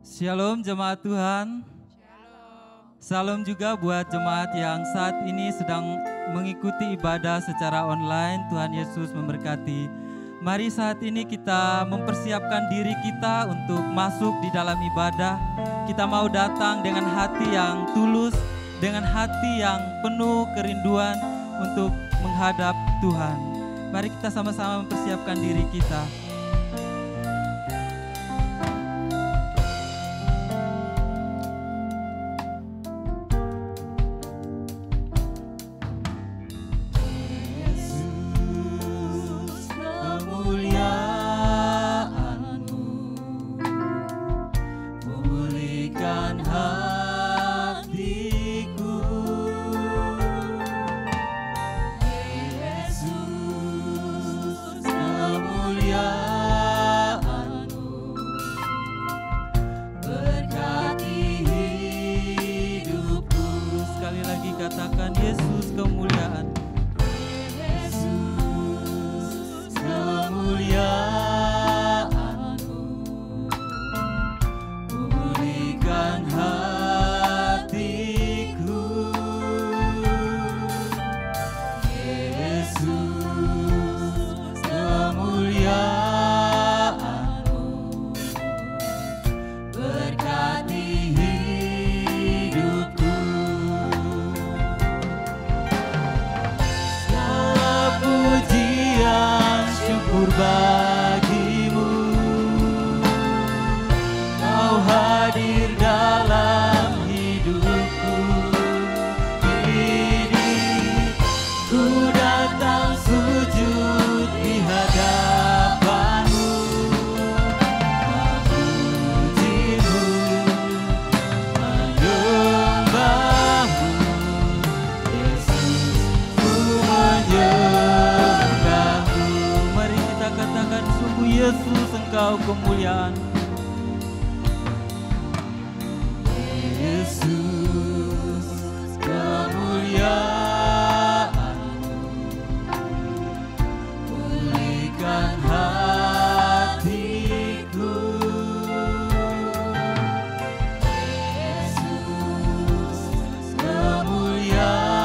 Shalom jemaat Tuhan. Salam juga buat jemaat yang saat ini sedang mengikuti ibadah secara online. Tuhan Yesus memberkati. Mari saat ini kita mempersiapkan diri kita untuk masuk di dalam ibadah. Kita mau datang dengan hati yang tulus, dengan hati yang penuh kerinduan untuk menghadap Tuhan. Mari kita sama-sama mempersiapkan diri kita. Yesus, Engkau kemuliaan. Yesus, kemuliaan, pulihkan hatiku. Yesus, kemuliaan,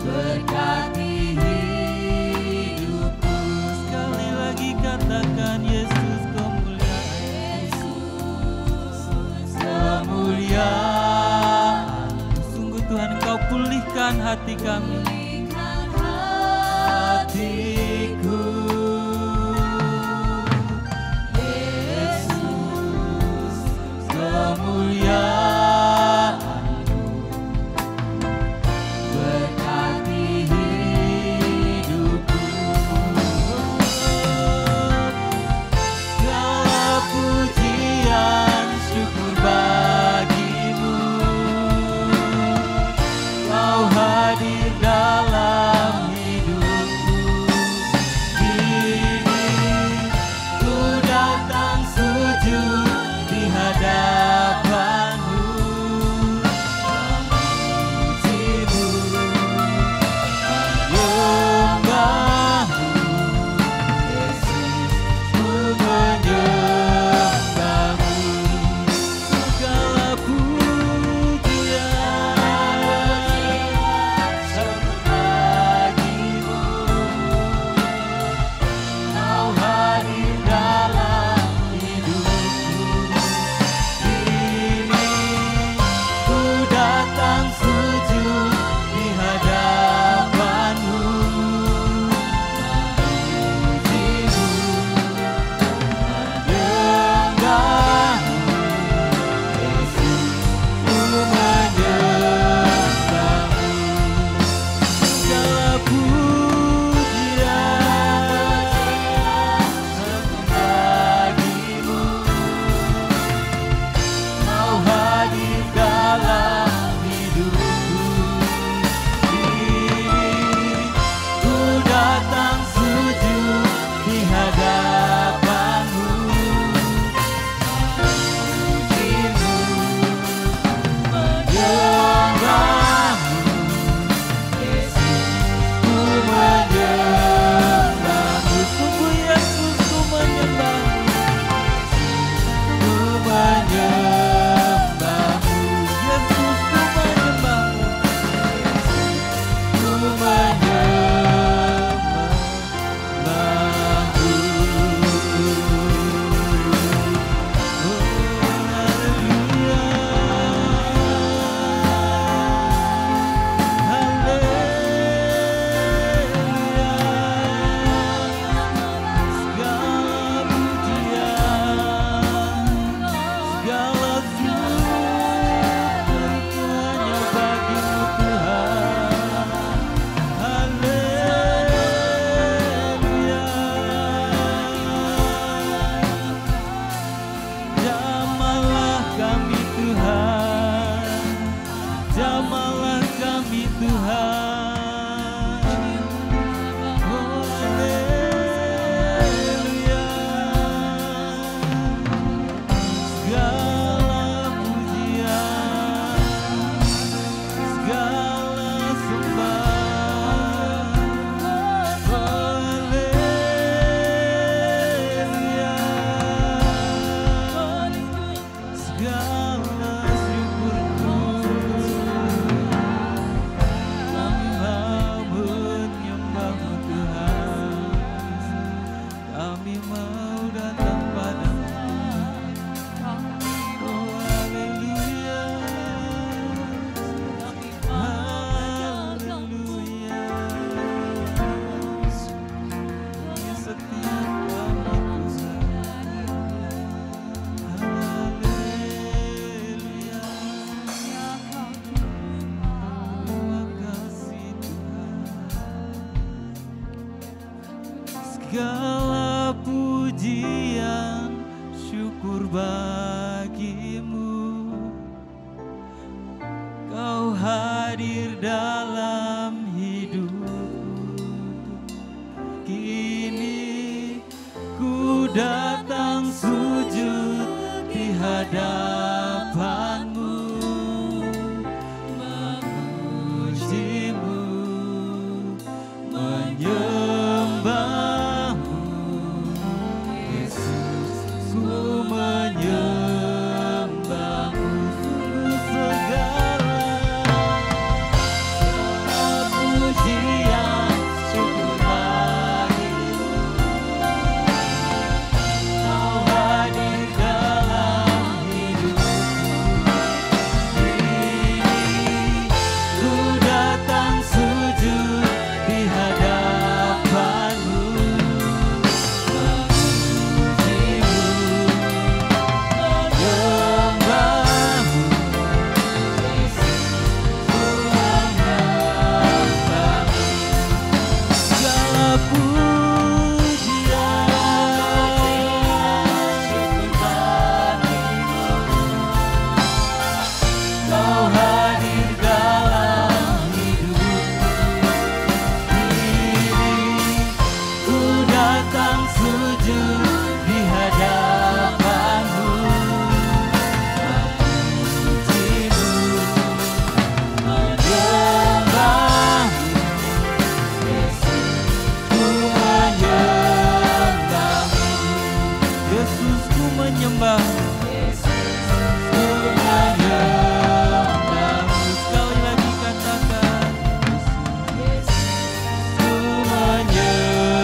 berkati katakan Yesus kemuliaan. Yesus kemuliaan. Sungguh Tuhan Engkau pulihkan hati kami. Hatiku. Yesus kemuliaan. Hadir Segala pujian syukur bagimu, Kau hadir dalam hidupku. Kini ku datang sujud di hadapanmu, memujimu, menyembahmu. Yesus, ku menyembahmu. Sungguh segala pujian syukur bagimu, Kau hadir dalam hidupku. Kini ku datang sujud di hadapanmu, memujimu, menyembahmu. Yesus, ku menyembahmu. Segala pujian syukur bagimu, Kau hadir dalam hidupku. Kini ku datang sujud di hadapanmu, memujimu, menyembahmu. Yesus, ku menyembahmu. Yesus, ku menyembahmu. Yesus, ku menyembahmu. Sekali lagi katakan, Yesus, ku menyembahmu.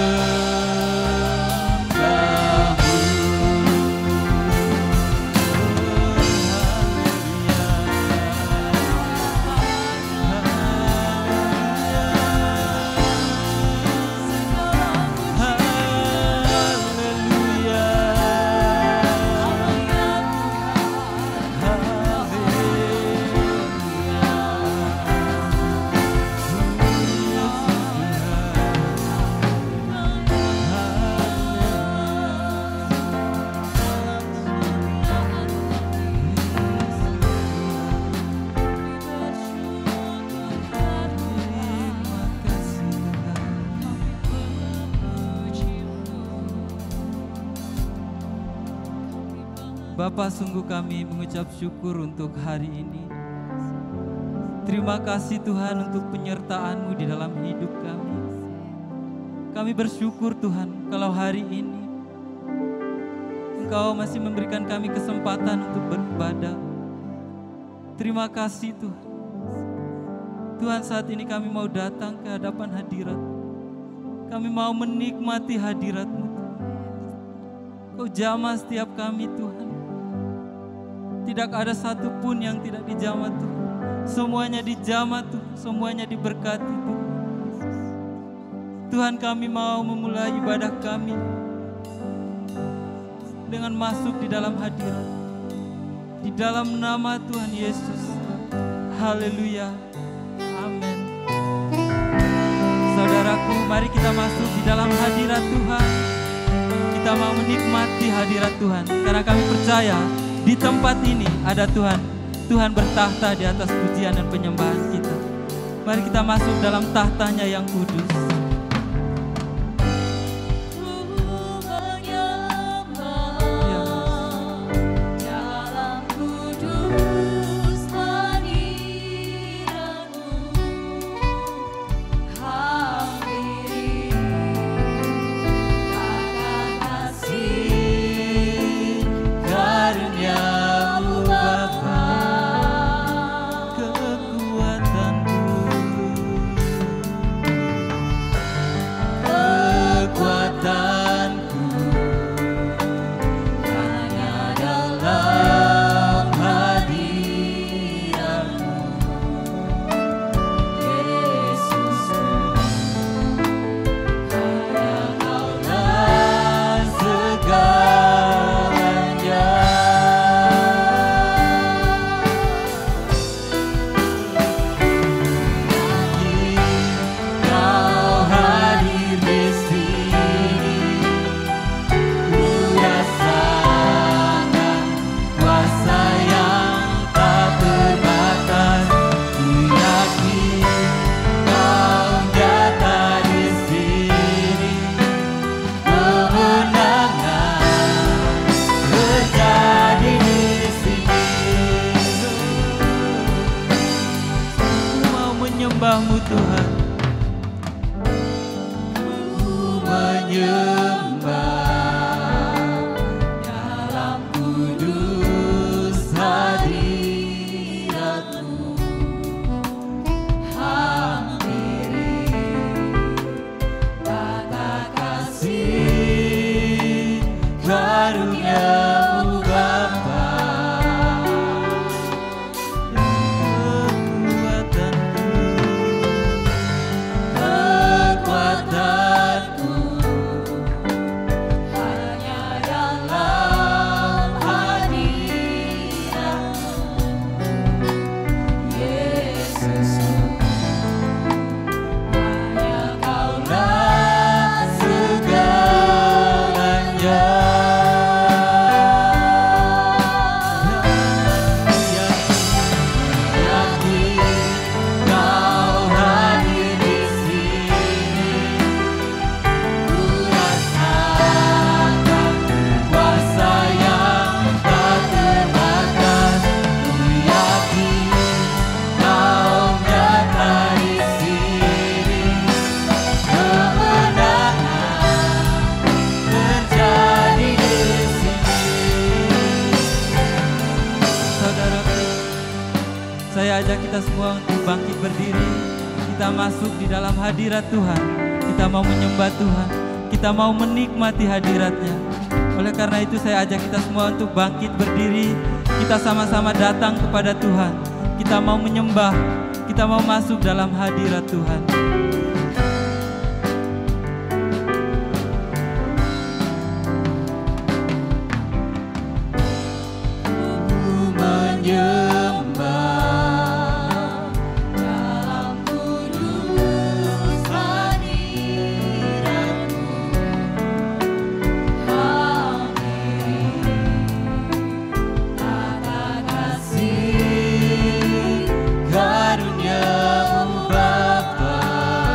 Bapa, sungguh kami mengucap syukur untuk hari ini. Terima kasih Tuhan untuk penyertaan-Mu di dalam hidup kami. Kami bersyukur Tuhan kalau hari ini Engkau masih memberikan kami kesempatan untuk beribadah. Terima kasih Tuhan. Tuhan, saat ini kami mau datang ke hadapan hadirat. Kami mau menikmati hadirat-Mu. Kau jamah setiap kami Tuhan. Tidak ada satupun yang tidak dijamah Tuhan. Semuanya dijamah Tuhan, semuanya diberkati Tuhan. Tuhan, kami mau memulai ibadah kami dengan masuk di dalam hadirat. Di dalam nama Tuhan Yesus. Haleluya. Amin. Saudaraku, mari kita masuk di dalam hadirat Tuhan. Kita mau menikmati hadirat Tuhan, karena kami percaya di tempat ini ada Tuhan. Tuhan bertahta di atas pujian dan penyembahan kita. Mari kita masuk dalam tahtanya yang kudus. Saya ajak kita semua untuk bangkit berdiri. Kita masuk di dalam hadirat Tuhan. Kita mau menyembah Tuhan. Kita mau menikmati hadiratnya. Oleh karena itu saya ajak kita semua untuk bangkit berdiri. Kita sama-sama datang kepada Tuhan. Kita mau menyembah. Kita mau masuk dalam hadirat Tuhan. Karunia-Mu Bapa.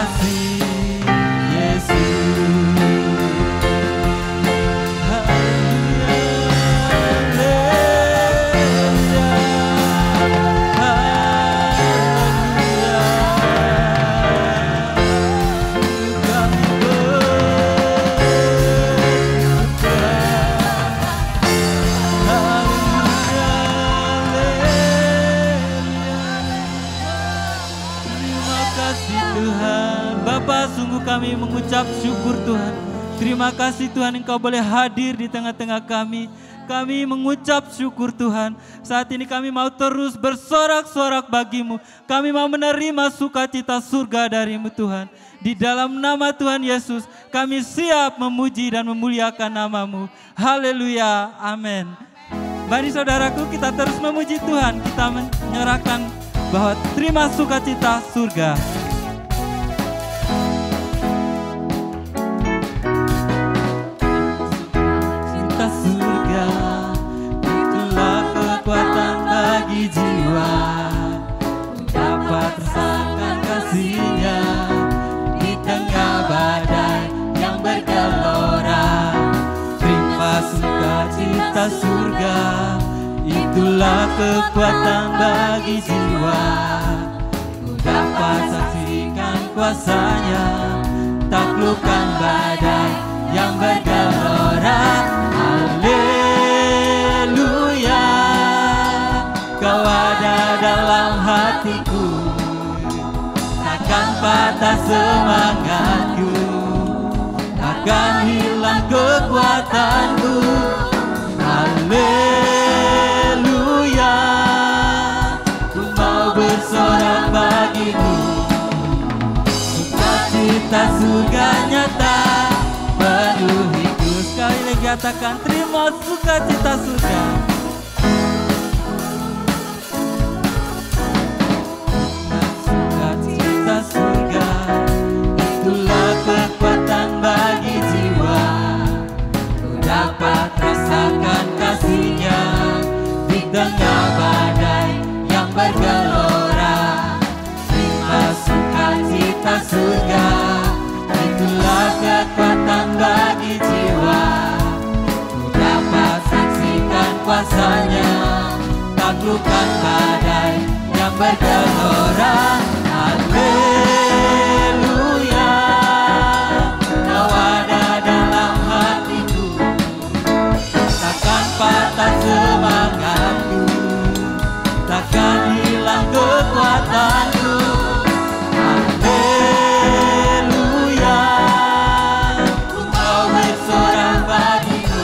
kasih Yesus. Kami mengucap syukur Tuhan. Terima kasih Tuhan Engkau boleh hadir di tengah-tengah kami. Kami mengucap syukur Tuhan. Saat ini kami mau terus bersorak-sorak bagimu. Kami mau menerima sukacita surga darimu Tuhan. Di dalam nama Tuhan Yesus kami siap memuji dan memuliakan namamu. Haleluya, amin. Mari saudaraku kita terus memuji Tuhan. Kita menyerahkan bahwa terima sukacita surga. Kekuatan bagi jiwa, ku dapat rasakan kasih-Nya di tengah badai yang bergelora. Terima sukacita surga, itulah kekuatan bagi jiwa. Ku dapat saksikan kuasa-Nya, taklukkan badai yang bergelora. Haleluya, Kau ada dalam hatiku, takkan patah semangatku, takkan hilang kekuatanku. Haleluya, ku mau bersorak bagimu. Sukacita surga nyata penuhiku. Sekali lagi katakan terima sukacita surga. Surga, itulah kekuatan bagi jiwa. Ku dapat rasakan kasih-Nya di tengah badai yang bergelora. Terima sukacita surga, itulah kekuatan bagi jiwa. Ku dapat saksikan kuasa-Nya, taklukkan badai yang bergelora. Haleluya, Kau ada dalam hatiku, takkan patah semangatku, takkan hilang kekuatanku. Haleluya, ku mau bersorak bagimu.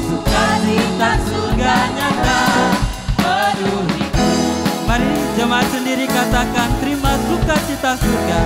Sukacita surga nyata penuhiku. Mari jemaat sendiri katakan terima sukacita surga.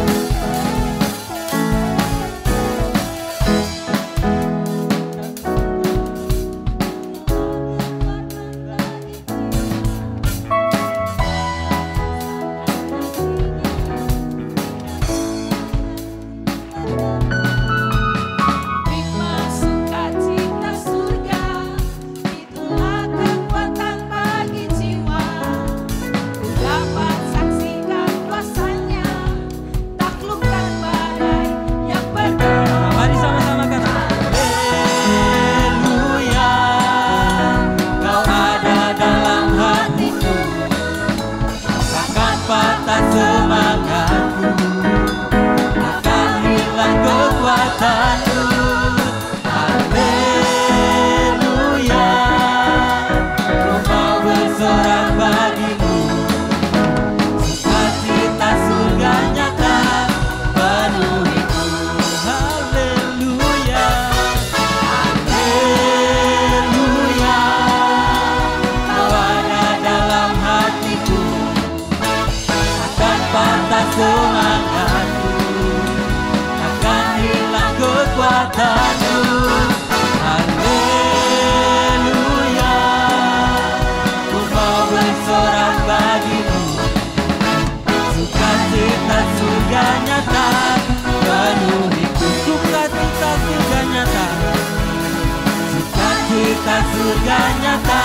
Surga nyata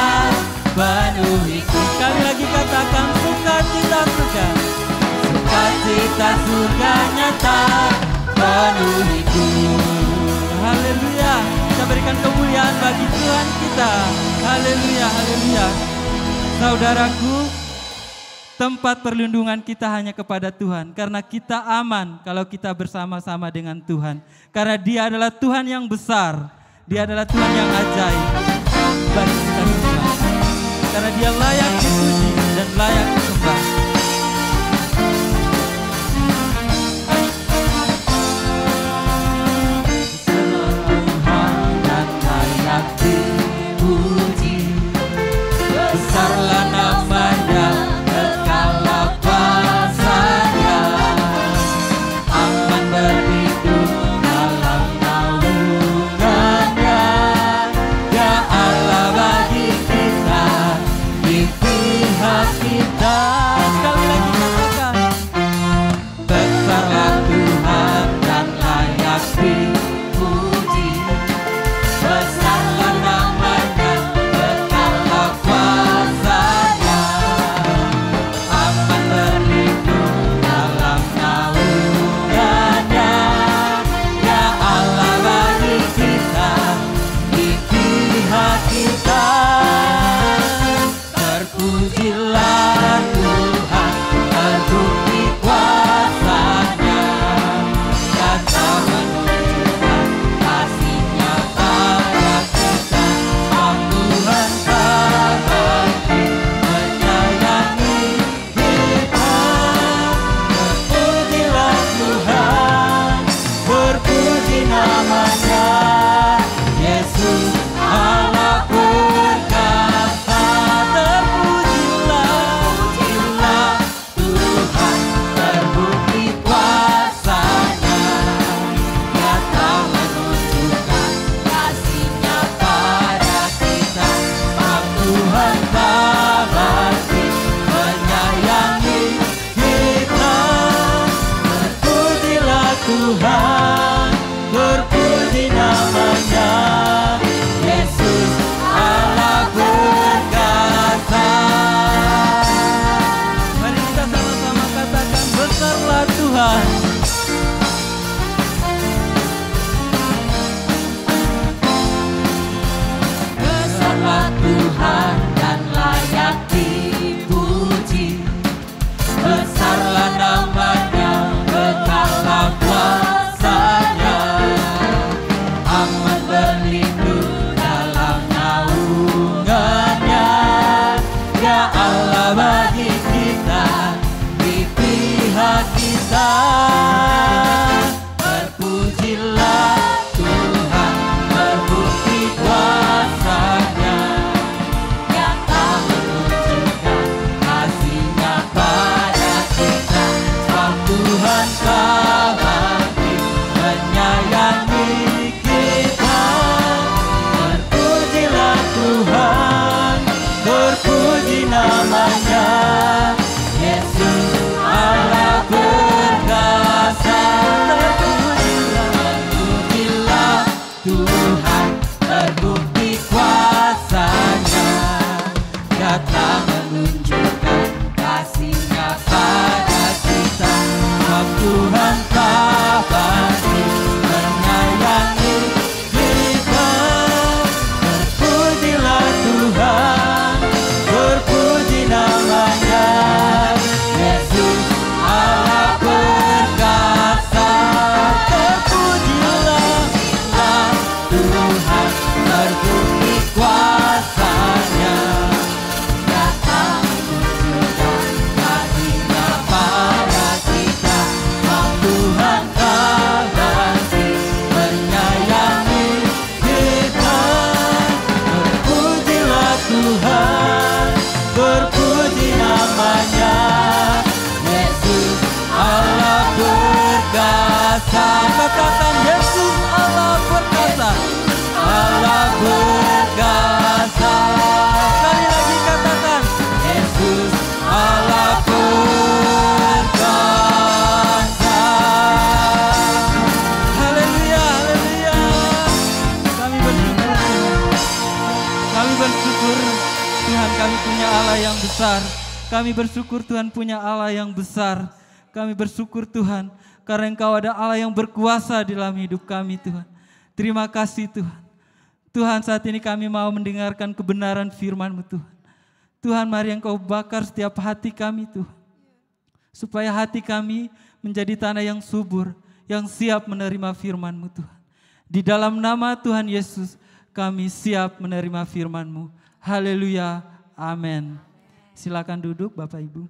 penuhiku. Kali lagi katakan sukacita surga. Sukacita surga tak penuhiku. Haleluya. Kita berikan kemuliaan bagi Tuhan kita. Haleluya, haleluya. Saudaraku, tempat perlindungan kita hanya kepada Tuhan. Karena kita aman kalau kita bersama-sama dengan Tuhan. Karena Dia adalah Tuhan yang besar. Dia adalah Tuhan yang ajaib bagi kita semua. Karena Dia layak dipuji dan layak disembah. Tuhan dan layak dipuji. Besarlah namanya, kekalah kuasanya. Aman berlindung dalam naungannya. Ya Allah bagi kita, di pihak kita. Sekali lagi katakan, besarlah Tuhan dan layak dipuji. Besarlah namanya, kekalah kuasanya. Aman berlindung dalam naungannya. Ya Allah bagi kita, di pihak kita. Terpujilah Tuhan, terbukti kuasanya. Nyata menunjukkan kasih-Nya pada kita. Tuhan terbukti menyayangi kita. Terpujilah Tuhan, berpuji namanya. Yesus Allah perkasa. Terpujilah Tuhan, terbukti kuasanya. Nyata menunjukkan kasih-Nya pada kita. Tuhan terbukti menyayangi kita. Terpujilah Tuhan, berpuji namanya. Yesus Allah perkasa. Mari kita sama-sama katakan, besarlah Tuhan. Besarlah Tuhan dan layak dipuji. Besarlah namanya, kekalah kuasanya. Aman berlindung dalam naungannya. Ya Allah bagi kita, di pihak kita. Terpujilah Tuhan, terbukti kuasanya. Nyata menunjukkan kasih-Nya pada kita. Tuhan terbukti menyayangi kita. Terpujilah Tuhan, berpuji namanya. Yesus Allah perkasa. Terpujilah Tuhan, terbukti kuasanya. Nyata menunjukkan kasih-Nya pada kita. Tuhan terbukti menyayangi kita. Terpujilah Tuhan, berpuji namanya. Yesus Allah perkasa. Terpujilah Tuhan, terbukti kuasanya. Nyata menunjukkan kasih-Nya pada kita. Tuhan terbukti menyayangi kita. Terpujilah Tuhan, berpuji namanya. Yesus Allah perkasa. Katakan, Yesus Allah perkasa. Allah perkasa. Sekali lagi katakan, Yesus Allah perkasa. Haleluya, haleluya. Kami bersyukur Tuhan, kami punya Allah yang besar. Kami bersyukur Tuhan punya Allah yang besar. Kami bersyukur Tuhan, karena Engkau ada Allah yang berkuasa di dalam hidup kami Tuhan. Terima kasih Tuhan. Tuhan, saat ini kami mau mendengarkan kebenaran firman-Mu Tuhan. Tuhan, mari Engkau bakar setiap hati kami Tuhan, supaya hati kami menjadi tanah yang subur, yang siap menerima firman-Mu Tuhan. Di dalam nama Tuhan Yesus, kami siap menerima firman-Mu. Haleluya, amin. Silakan duduk Bapak Ibu.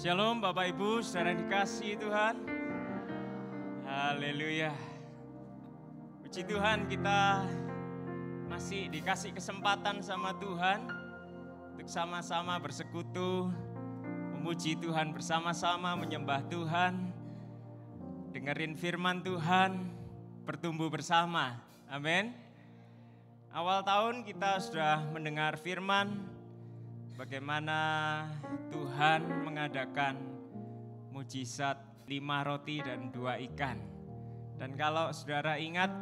Shalom Bapak Ibu, saudara dikasihi Tuhan. Haleluya. Puji Tuhan, kita masih dikasih kesempatan sama Tuhan untuk sama-sama bersekutu, memuji Tuhan bersama-sama, menyembah Tuhan, dengerin firman Tuhan, bertumbuh bersama. Amin. Awal tahun kita sudah mendengar firman bagaimana Tuhan mengadakan mujizat 5 roti dan 2 ikan. Dan kalau saudara ingat,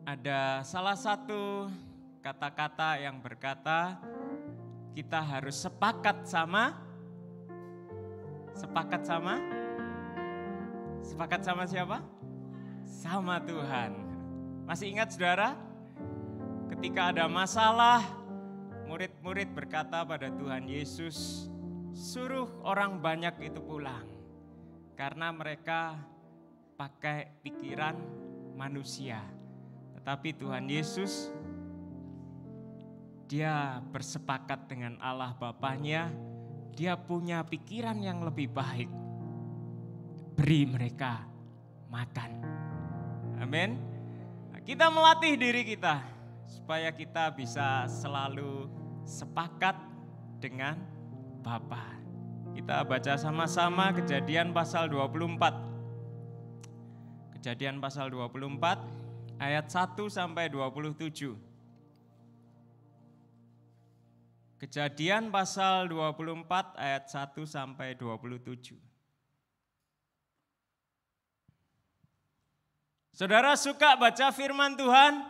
ada salah satu kata-kata yang berkata kita harus sepakat sama siapa? Sama Tuhan. Masih ingat saudara? Ketika ada masalah, murid-murid berkata pada Tuhan Yesus, suruh orang banyak itu pulang. Karena mereka pakai pikiran manusia. Tetapi Tuhan Yesus, dia bersepakat dengan Allah Bapanya, dia punya pikiran yang lebih baik. Beri mereka makan. Amin. Kita melatih diri kita supaya kita bisa selalu sepakat dengan Bapa. Kita baca sama-sama Kejadian pasal 24. Kejadian pasal 24 ayat 1 sampai 27. Kejadian pasal 24 ayat 1 sampai 27. Saudara suka baca firman Tuhan?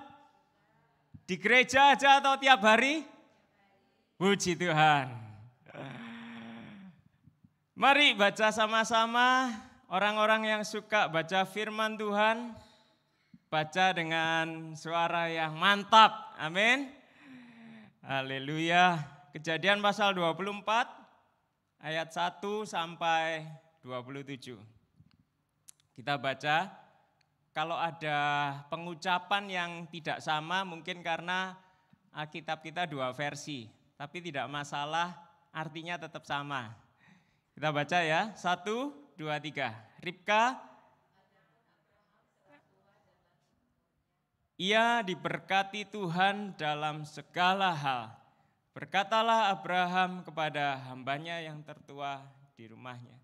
Di gereja aja atau tiap hari? Puji Tuhan. Mari baca sama-sama, orang-orang yang suka baca firman Tuhan, baca dengan suara yang mantap, amin. Haleluya. Kejadian pasal 24 ayat 1 sampai 27. Kita baca, kalau ada pengucapan yang tidak sama mungkin karena Alkitab kita 2 versi, tapi tidak masalah, artinya tetap sama. Kita baca ya, 1, 2, 3. Ribka, ia diberkati Tuhan dalam segala hal. Berkatalah Abraham kepada hambanya yang tertua di rumahnya,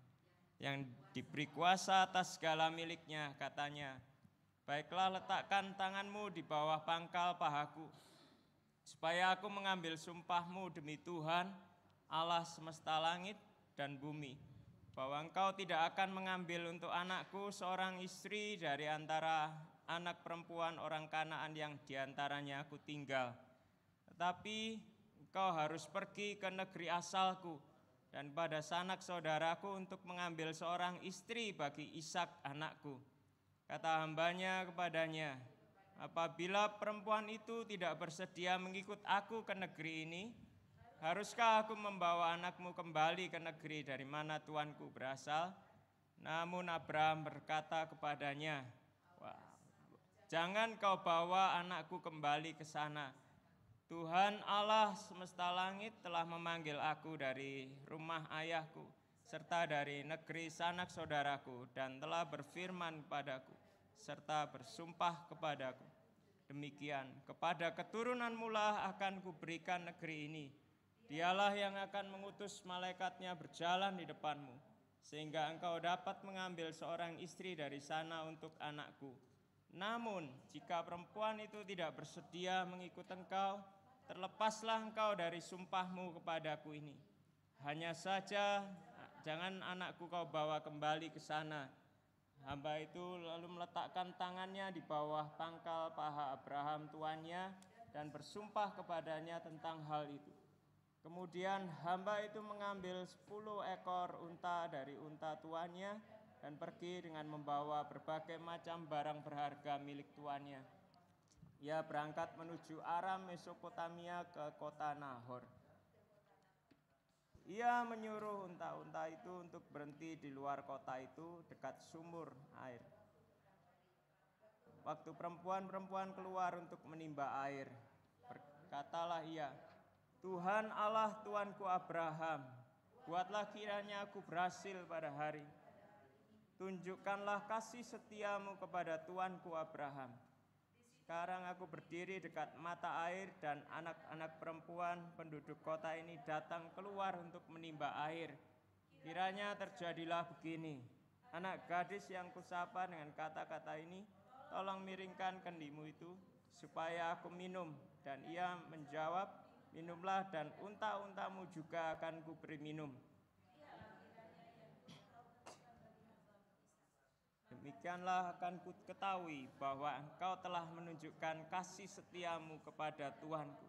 yang diberi kuasa atas segala miliknya, katanya, baiklah letakkan tanganmu di bawah pangkal pahaku, supaya aku mengambil sumpahmu demi Tuhan, Allah semesta langit dan bumi, bahwa engkau tidak akan mengambil untuk anakku seorang istri dari antara anak perempuan orang Kanaan yang diantaranya aku tinggal. Tetapi engkau harus pergi ke negeri asalku dan pada sanak saudaraku untuk mengambil seorang istri bagi Ishak anakku. Kata hambanya kepadanya, apabila perempuan itu tidak bersedia mengikut aku ke negeri ini, haruskah aku membawa anakmu kembali ke negeri dari mana tuanku berasal? Namun Abraham berkata kepadanya, jangan kau bawa anakku kembali ke sana. Tuhan Allah semesta langit telah memanggil aku dari rumah ayahku, serta dari negeri sanak saudaraku, dan telah berfirman kepadaku, serta bersumpah kepadaku. Demikian, kepada keturunanmu lah akan kuberikan negeri ini. Dialah yang akan mengutus malaikatnya berjalan di depanmu, sehingga engkau dapat mengambil seorang istri dari sana untuk anakku. Namun, jika perempuan itu tidak bersedia mengikut engkau, terlepaslah engkau dari sumpahmu kepadaku ini. Hanya saja jangan anakku kau bawa kembali ke sana. Hamba itu lalu meletakkan tangannya di bawah pangkal paha Abraham tuannya dan bersumpah kepadanya tentang hal itu. Kemudian hamba itu mengambil 10 ekor unta dari unta tuannya dan pergi dengan membawa berbagai macam barang berharga milik tuannya. Ia berangkat menuju Aram Mesopotamia ke kota Nahor. Ia menyuruh unta-unta itu untuk berhenti di luar kota itu dekat sumur air. Waktu perempuan-perempuan keluar untuk menimba air, berkatalah ia, Tuhan Allah Tuanku Abraham, buatlah kiranya aku berhasil pada hari. Tunjukkanlah kasih setiamu kepada Tuanku Abraham. Sekarang aku berdiri dekat mata air dan anak-anak perempuan penduduk kota ini datang keluar untuk menimba air. Kiranya terjadilah begini. Anak gadis yang kusapa dengan kata-kata ini, tolong miringkan kendimu itu supaya aku minum. Dan ia menjawab, minumlah dan unta-untamu juga akan kuberi minum. Demikianlah akan ku ketahui bahwa engkau telah menunjukkan kasih setiamu kepada Tuhanku.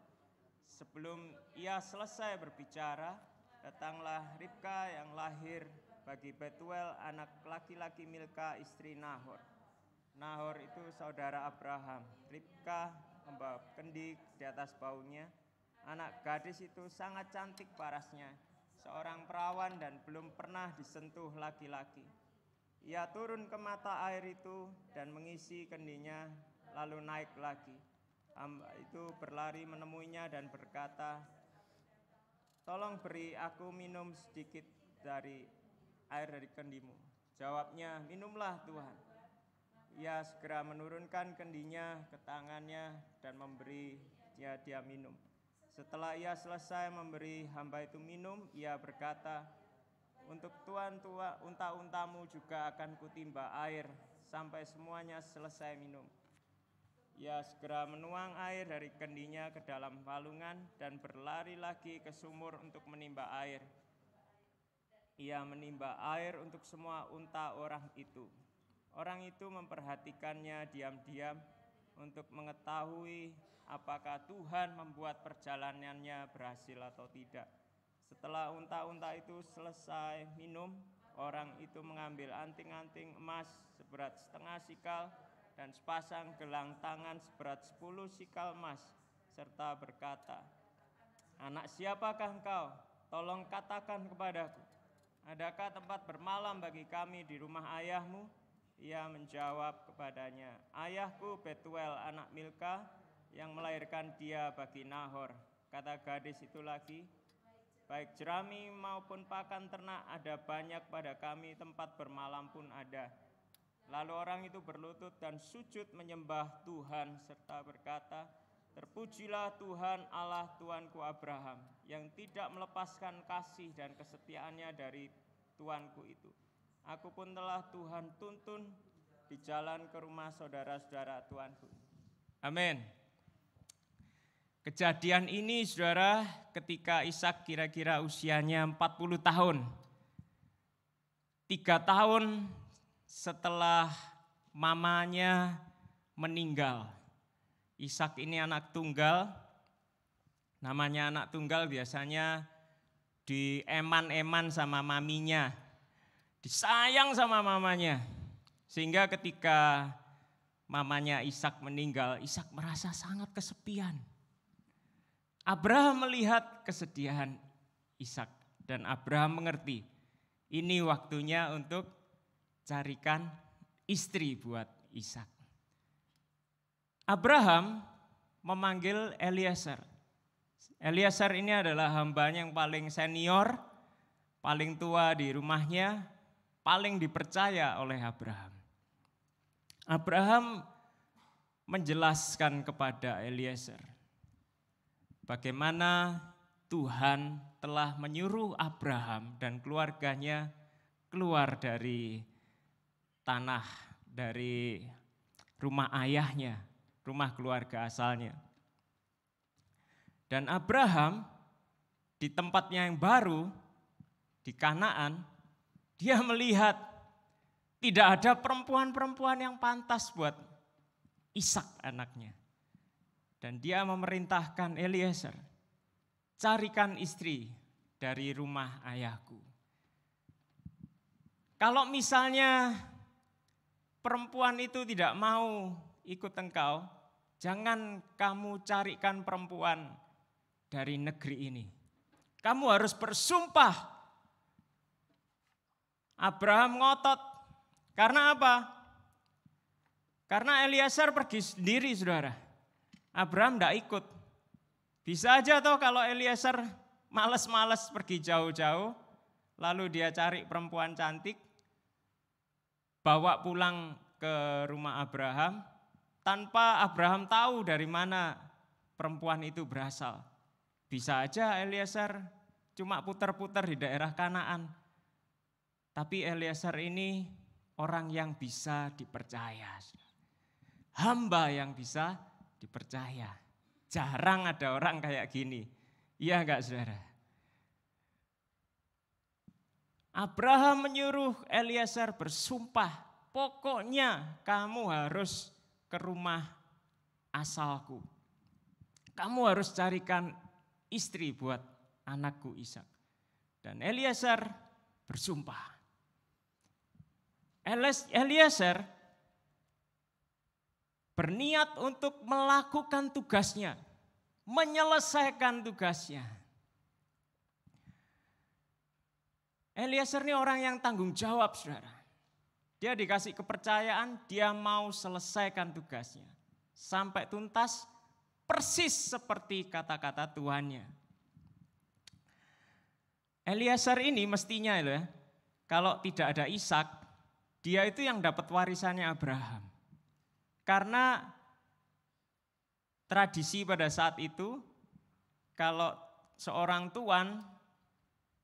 Sebelum ia selesai berbicara, datanglah Ribka yang lahir bagi Betuel anak laki-laki Milka istri Nahor. Nahor itu saudara Abraham. Ribka membawa kendi di atas bahunya. Anak gadis itu sangat cantik parasnya, seorang perawan dan belum pernah disentuh laki-laki. Ia turun ke mata air itu dan mengisi kendinya, lalu naik lagi. Hamba itu berlari menemuinya dan berkata, tolong beri aku minum sedikit dari air dari kendimu. Jawabnya, minumlah Tuhan. Ia segera menurunkan kendinya ke tangannya dan memberi dia minum. Setelah ia selesai memberi hamba itu minum, ia berkata, untuk Tuhan tua unta-untamu juga akan kutimba air sampai semuanya selesai minum. Ia segera menuang air dari kendinya ke dalam palungan dan berlari lagi ke sumur untuk menimba air. Ia menimba air untuk semua unta orang itu. Orang itu memperhatikannya diam-diam untuk mengetahui apakah Tuhan membuat perjalanannya berhasil atau tidak. Setelah unta-unta itu selesai minum, orang itu mengambil anting-anting emas seberat setengah sikal dan sepasang gelang tangan seberat 10 sikal emas, serta berkata, anak siapakah engkau? Tolong katakan kepadaku, adakah tempat bermalam bagi kami di rumah ayahmu? Ia menjawab kepadanya, ayahku Betuel anak Milka yang melahirkan dia bagi Nahor. Kata gadis itu lagi, baik jerami maupun pakan ternak ada banyak pada kami, tempat bermalam pun ada. Lalu orang itu berlutut dan sujud menyembah Tuhan serta berkata, terpujilah Tuhan Allah Tuanku Abraham yang tidak melepaskan kasih dan kesetiaannya dari Tuanku itu. Aku pun telah Tuhan tuntun di jalan ke rumah saudara-saudara Tuanku. Amin. Kejadian ini saudara ketika Ishak kira-kira usianya 40 tahun. 3 tahun setelah mamanya meninggal. Ishak ini anak tunggal. Namanya anak tunggal biasanya dieman-eman sama maminya. Disayang sama mamanya. Sehingga ketika mamanya Ishak meninggal, Ishak merasa sangat kesepian. Abraham melihat kesedihan Ishak dan Abraham mengerti ini waktunya untuk carikan istri buat Ishak. Abraham memanggil Eliezer. Eliezer ini adalah hambanya yang paling senior, paling tua di rumahnya, paling dipercaya oleh Abraham. Abraham menjelaskan kepada Eliezer bagaimana Tuhan telah menyuruh Abraham dan keluarganya keluar dari tanah, dari rumah ayahnya, rumah keluarga asalnya. Dan Abraham di tempatnya yang baru di Kanaan, dia melihat tidak ada perempuan-perempuan yang pantas buat Ishak anaknya. Dan dia memerintahkan Eliezer, carikan istri dari rumah ayahku. Kalau misalnya perempuan itu tidak mau ikut engkau, jangan kamu carikan perempuan dari negeri ini. Kamu harus bersumpah. Abraham ngotot. Karena apa? Karena Eliezer pergi sendiri, saudara. Abraham tidak ikut. Bisa aja toh kalau Eliezer males-males pergi jauh-jauh, lalu dia cari perempuan cantik, bawa pulang ke rumah Abraham, tanpa Abraham tahu dari mana perempuan itu berasal. Bisa aja Eliezer cuma putar-putar di daerah Kanaan. Tapi Eliezer ini orang yang bisa dipercaya. Hamba yang bisa dipercaya. Jarang ada orang kayak gini. Iya enggak, saudara? Abraham menyuruh Eliezer bersumpah, pokoknya kamu harus ke rumah asalku. Kamu harus carikan istri buat anakku Ishak. Dan Eliezer bersumpah. Eliezer berniat untuk melakukan tugasnya, menyelesaikan tugasnya. Eliezer ini orang yang tanggung jawab, saudara. Dia dikasih kepercayaan, dia mau selesaikan tugasnya. Sampai tuntas, persis seperti kata-kata Tuhannya. Eliezer ini mestinya kalau tidak ada Ishak, dia itu yang dapat warisannya Abraham. Karena tradisi pada saat itu, kalau seorang tuan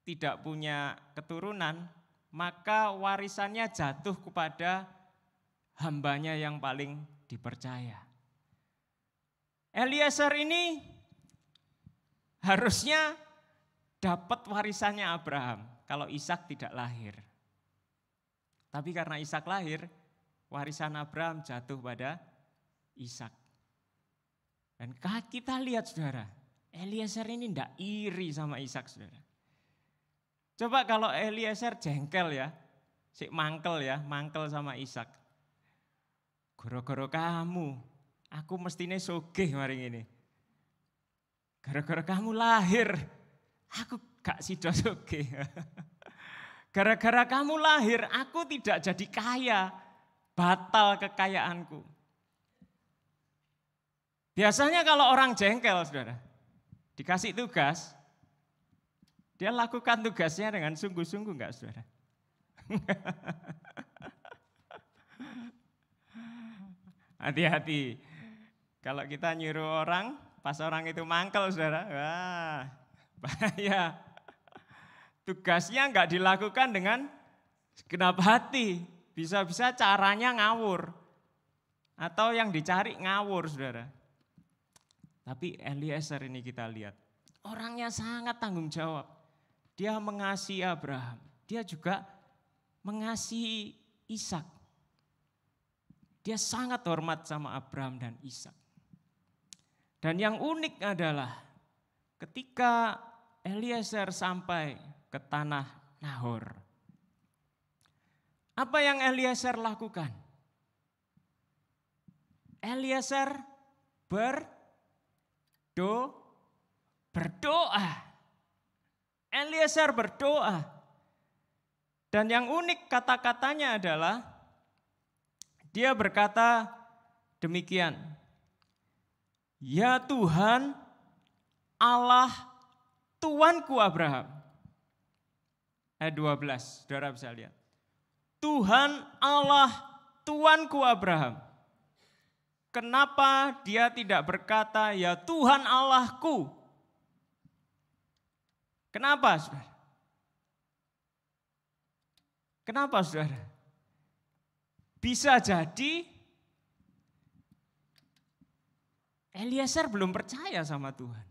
tidak punya keturunan, maka warisannya jatuh kepada hambanya yang paling dipercaya. Eliezer ini harusnya dapat warisannya Abraham kalau Ishak tidak lahir. Tapi karena Ishak lahir, warisan Abraham jatuh pada Ishak. Dan kita lihat, saudara, Eliezer ini tidak iri sama Ishak, saudara. Coba kalau Eliezer jengkel ya, mangkel sama Ishak. Gara-gara kamu, aku mestinya sugih hari ini. Gara-gara kamu lahir, aku gak sida sugih. Gara-gara kamu lahir, aku tidak jadi kaya, batal kekayaanku. Biasanya kalau orang jengkel, saudara, dikasih tugas, dia lakukan tugasnya dengan sungguh-sungguh enggak, saudara? Hati-hati, kalau kita nyuruh orang, pas orang itu mangkel, saudara, wah, bahaya. Tugasnya enggak dilakukan dengan segenap hati, bisa-bisa caranya ngawur. Atau yang dicari ngawur, saudara. Tapi Eliezer ini kita lihat, orangnya sangat tanggung jawab. Dia mengasihi Abraham, dia juga mengasihi Ishak. Dia sangat hormat sama Abraham dan Ishak. Dan yang unik adalah ketika Eliezer sampai ke tanah Nahor, apa yang Eliezer lakukan? Eliezer berdoa. Eliezer berdoa. Dan yang unik kata-katanya adalah dia berkata demikian. Ya Tuhan, Allah Tuanku Abraham. Ayat 12, saudara bisa lihat. Tuhan Allah Tuanku Abraham. Kenapa dia tidak berkata ya Tuhan Allahku? Kenapa, saudara? Kenapa, saudara? Bisa jadi Eliezer belum percaya sama Tuhan.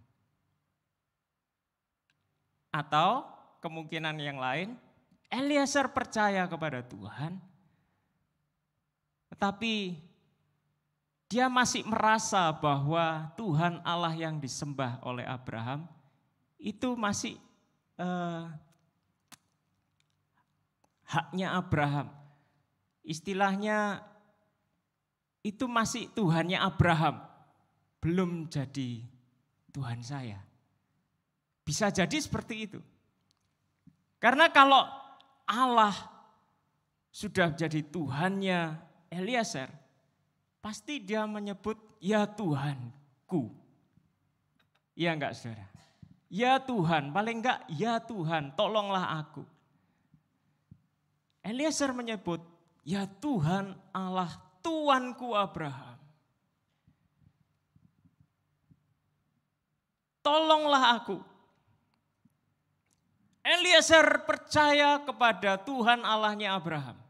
Atau kemungkinan yang lain, Eliezer percaya kepada Tuhan, tetapi dia masih merasa bahwa Tuhan Allah yang disembah oleh Abraham itu masih haknya Abraham. Istilahnya itu masih Tuhannya Abraham, belum jadi Tuhan saya. Bisa jadi seperti itu. Karena kalau Allah sudah jadi Tuhannya Eliezer, pasti dia menyebut ya Tuhanku. Iya enggak saudara? Ya Tuhan, paling enggak ya Tuhan tolonglah aku. Eliezer menyebut ya Tuhan Allah Tuanku Abraham. Tolonglah aku. Eliezer percaya kepada Tuhan Allahnya Abraham.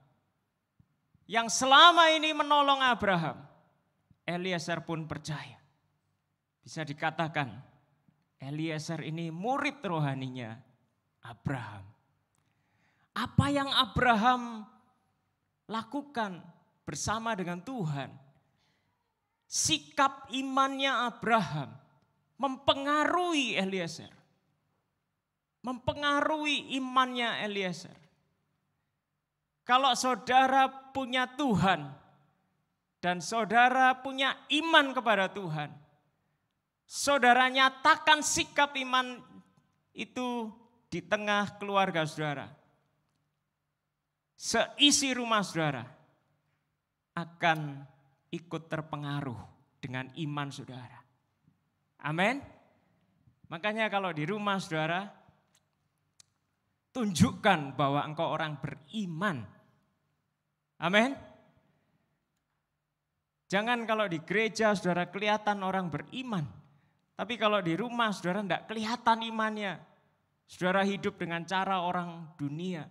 Yang selama ini menolong Abraham. Eliezer pun percaya. Bisa dikatakan Eliezer ini murid rohaninya Abraham. Apa yang Abraham lakukan bersama dengan Tuhan, sikap imannya Abraham mempengaruhi Eliezer. Mempengaruhi imannya Eliezer. Kalau saudara punya Tuhan dan saudara punya iman kepada Tuhan, saudara nyatakan sikap iman itu di tengah keluarga saudara. Seisi rumah saudara akan ikut terpengaruh dengan iman saudara. Amin. Makanya kalau di rumah saudara, tunjukkan bahwa engkau orang beriman. Amin. Jangan kalau di gereja saudara kelihatan orang beriman. Tapi kalau di rumah saudara tidak kelihatan imannya. Saudara hidup dengan cara orang dunia.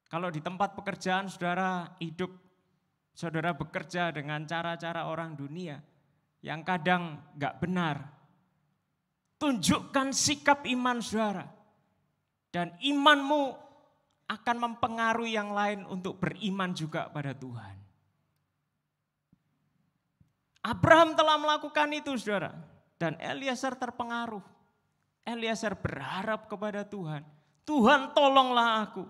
Kalau di tempat pekerjaan saudara hidup, saudara bekerja dengan cara-cara orang dunia yang kadang enggak benar. Tunjukkan sikap iman saudara. Dan imanmu akan mempengaruhi yang lain untuk beriman juga pada Tuhan. Abraham telah melakukan itu saudara. Dan Eliezer terpengaruh. Eliezer berharap kepada Tuhan. Tuhan tolonglah aku.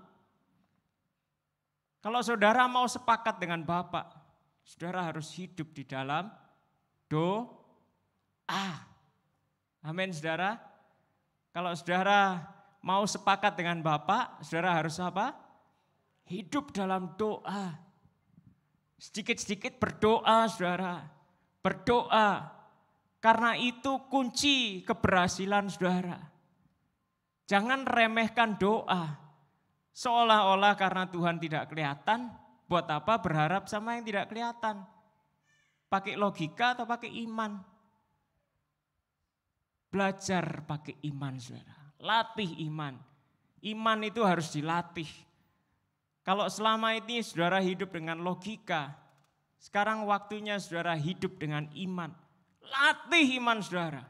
Kalau saudara mau sepakat dengan Bapak, saudara harus hidup di dalam doa. Amin saudara. Kalau saudara mau sepakat dengan Bapak, saudara harus apa? Hidup dalam doa. Sedikit-sedikit berdoa saudara. Berdoa. Karena itu kunci keberhasilan saudara. Jangan remehkan doa. Seolah-olah karena Tuhan tidak kelihatan, buat apa berharap sama yang tidak kelihatan? Pakai logika atau pakai iman? Belajar pakai iman saudara. Latih iman. Iman itu harus dilatih. Kalau selama ini saudara hidup dengan logika, sekarang waktunya saudara hidup dengan iman. Latih iman saudara.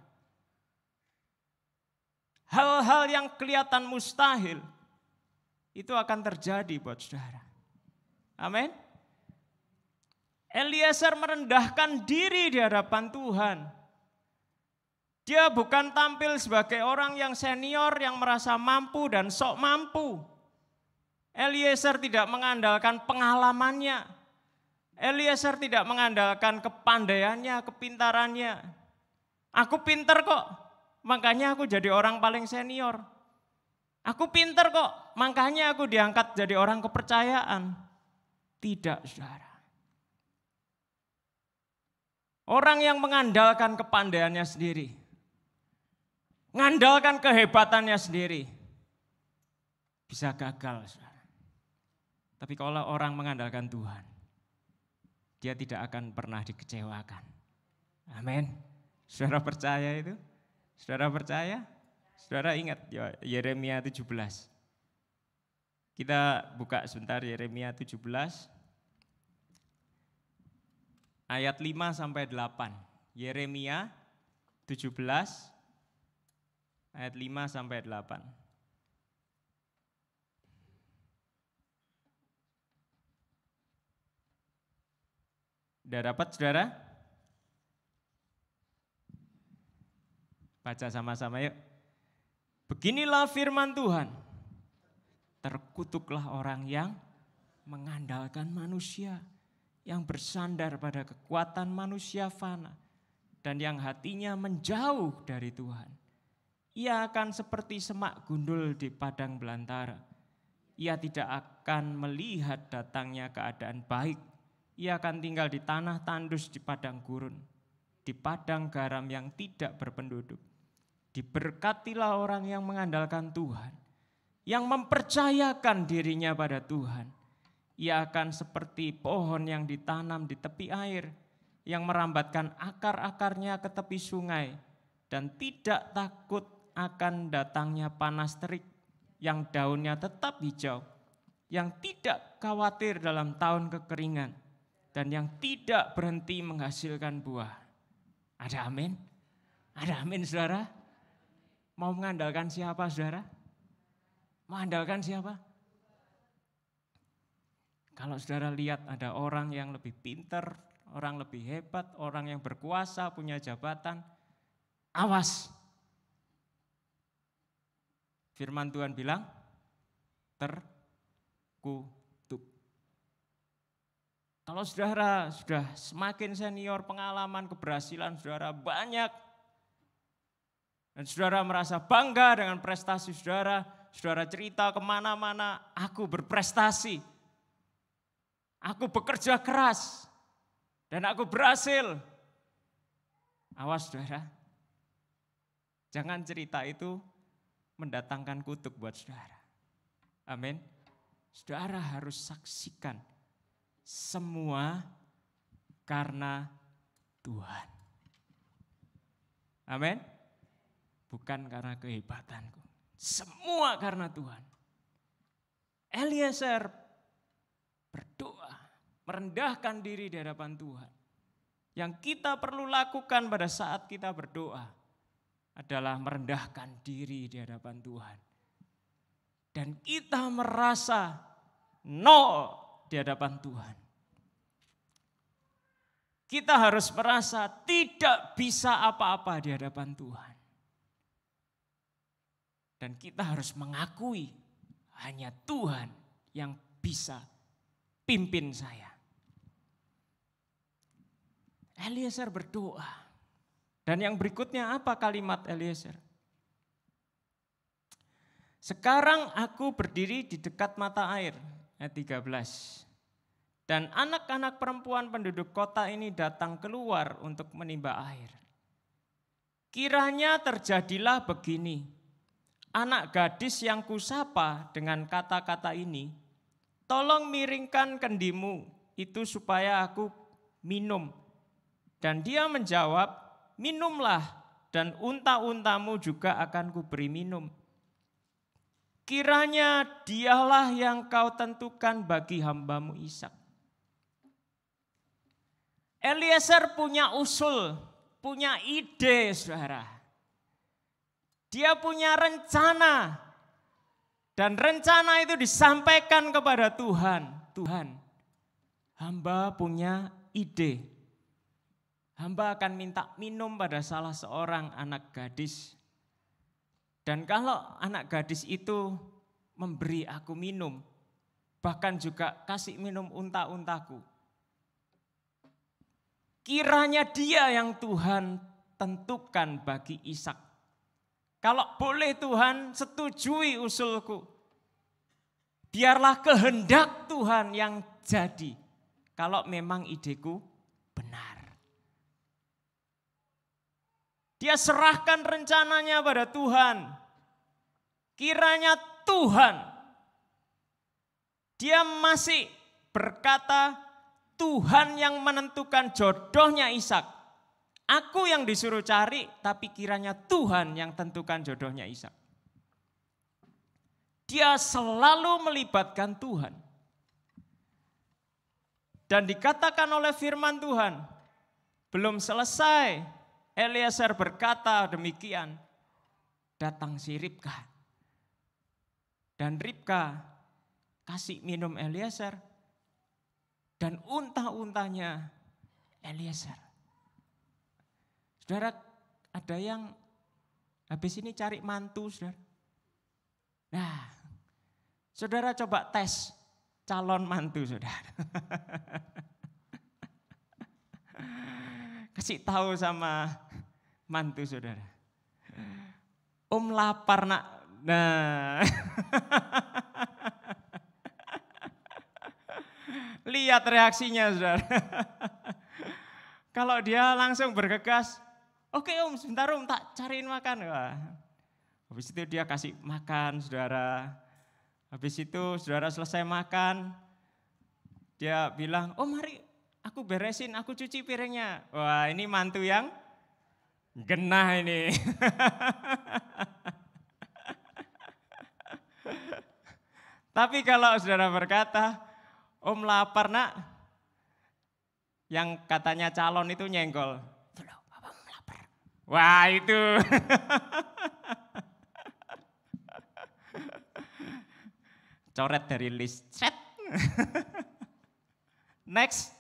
Hal-hal yang kelihatan mustahil, itu akan terjadi buat saudara. Amin. Eliezer merendahkan diri di hadapan Tuhan. Dia bukan tampil sebagai orang yang senior yang merasa mampu dan sok mampu. Eliezer tidak mengandalkan pengalamannya. Eliezer tidak mengandalkan kepandaiannya, kepintarannya. Aku pinter kok, makanya aku jadi orang paling senior. Aku pinter kok, makanya aku diangkat jadi orang kepercayaan. Tidak, saudara. Orang yang mengandalkan kepandaiannya sendiri, mengandalkan kehebatannya sendiri, bisa gagal, saudara. Tapi kalau orang mengandalkan Tuhan, dia tidak akan pernah dikecewakan. Amin. Saudara percaya itu? Saudara percaya? Saudara ingat Yeremia 17. Kita buka sebentar Yeremia 17. Ayat 5 sampai 8. Yeremia 17 ayat 5 sampai 8. Sudah dapat saudara? Baca sama-sama yuk. Beginilah firman Tuhan. Terkutuklah orang yang mengandalkan manusia, yang bersandar pada kekuatan manusia fana, dan yang hatinya menjauh dari Tuhan. Ia akan seperti semak gundul di padang belantara. Ia tidak akan melihat datangnya keadaan baik. Ia akan tinggal di tanah tandus di padang gurun, di padang garam yang tidak berpenduduk. Diberkatilah orang yang mengandalkan Tuhan, yang mempercayakan dirinya pada Tuhan. Ia akan seperti pohon yang ditanam di tepi air, yang merambatkan akar-akarnya ke tepi sungai, dan tidak takut akan datangnya panas terik, yang daunnya tetap hijau, yang tidak khawatir dalam tahun kekeringan, dan yang tidak berhenti menghasilkan buah. Ada amin? Ada amin saudara? Mau mengandalkan siapa saudara? Mengandalkan siapa? Kalau saudara lihat ada orang yang lebih pintar, orang lebih hebat, orang yang berkuasa, punya jabatan, awas. Firman Tuhan bilang, terkutuk. Kalau saudara sudah semakin senior, pengalaman, keberhasilan saudara banyak, dan saudara merasa bangga dengan prestasi saudara, saudara cerita kemana-mana, aku berprestasi, aku bekerja keras, dan aku berhasil. Awas saudara, jangan cerita itu mendatangkan kutuk buat saudara. Amin. Saudara harus saksikan semua karena Tuhan. Amin. Bukan karena kehebatanku. Semua karena Tuhan. Eliezer berdoa, merendahkan diri di hadapan Tuhan. Yang kita perlu lakukan pada saat kita berdoa adalah merendahkan diri di hadapan Tuhan. Dan kita merasa nol di hadapan Tuhan. Kita harus merasa tidak bisa apa-apa di hadapan Tuhan. Dan kita harus mengakui hanya Tuhan yang bisa pimpin saya. Eliezer berdoa. Dan yang berikutnya apa kalimat Eliezer? Sekarang aku berdiri di dekat mata air. Ayat 13. Dan anak-anak perempuan penduduk kota ini datang keluar untuk menimba air. Kiranya terjadilah begini. Anak gadis yang kusapa dengan kata-kata ini, tolong miringkan kendimu itu supaya aku minum. Dan dia menjawab, minumlah dan unta-untamu juga akan kuberi minum. Kiranya dialah yang kau tentukan bagi hambamu Ishak. Eliezer punya usul, punya ide saudara. Dia punya rencana. Dan rencana itu disampaikan kepada Tuhan. Tuhan, hamba punya ide. Hamba akan minta minum pada salah seorang anak gadis. Dan kalau anak gadis itu memberi aku minum, bahkan juga kasih minum unta-untaku, kiranya dia yang Tuhan tentukan bagi Ishak. Kalau boleh Tuhan setujui usulku, biarlah kehendak Tuhan yang jadi, kalau memang ideku benar. Dia serahkan rencananya pada Tuhan. Kiranya Tuhan, dia masih berkata, Tuhan yang menentukan jodohnya Ishak. Aku yang disuruh cari, tapi kiranya Tuhan yang tentukan jodohnya Ishak. Dia selalu melibatkan Tuhan. Dan dikatakan oleh firman Tuhan, belum selesai Eliezer berkata demikian. datang si Ribka. Dan Ribka kasih minum Eliezer. Dan unta-untanya Eliezer. Saudara, ada yang habis ini cari mantu, saudara. Nah, saudara coba tes calon mantu, saudara. Kasih tahu sama mantu, saudara. Om lapar, nak. Nah, lihat reaksinya, saudara. Kalau dia langsung bergegas, oke om, sebentar om, tak cariin makan. Wah. Habis itu dia kasih makan, saudara. Habis itu saudara selesai makan, dia bilang, oh mari aku beresin, aku cuci piringnya. Wah, ini mantu yang genah ini. Tapi kalau saudara berkata, om lapar nak, yang katanya calon itu nyenggol. Apa om lapar? Wah itu. Coret dari list. Set. Next.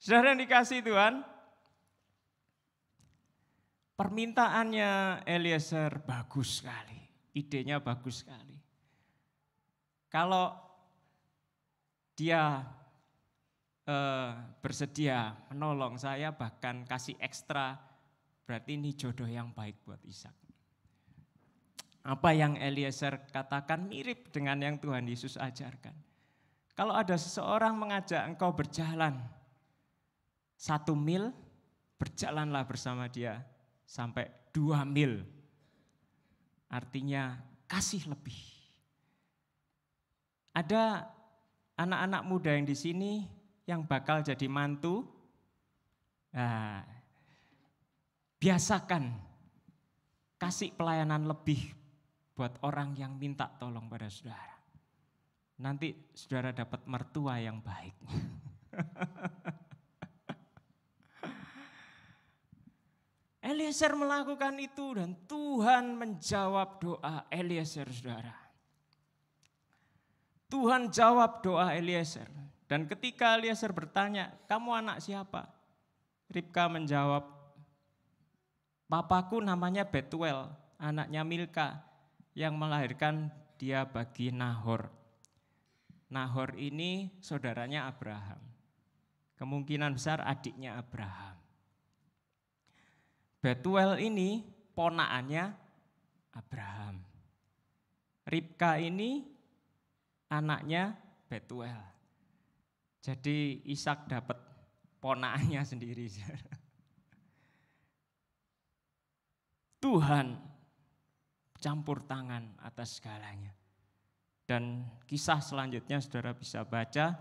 Saudara yang dikasih Tuhan, permintaannya Eliezer bagus sekali. Idenya bagus sekali. Kalau dia bersedia menolong saya, bahkan kasih ekstra, berarti ini jodoh yang baik buat Ishak. Apa yang Eliezer katakan mirip dengan yang Tuhan Yesus ajarkan. Kalau ada seseorang mengajak engkau berjalan 1 mil, berjalanlah bersama dia sampai 2 mil. Artinya kasih lebih. Ada anak-anak muda yang di sini yang bakal jadi mantu. Nah, biasakan kasih pelayanan lebih buat orang yang minta tolong pada saudara. Nanti saudara dapat mertua yang baik. Eliezer melakukan itu dan Tuhan menjawab doa Eliezer, saudara. Tuhan jawab doa Eliezer. Dan ketika Eliezer bertanya, kamu anak siapa? Ribka menjawab, papaku namanya Betuel, anaknya Milka, yang melahirkan dia bagi Nahor. Nahor ini saudaranya Abraham. Kemungkinan besar adiknya Abraham. Betuel ini ponakannya Abraham. Ribka ini anaknya Betuel. Jadi Ishak dapat ponakannya sendiri. Tuhan campur tangan atas segalanya. Dan kisah selanjutnya saudara bisa baca,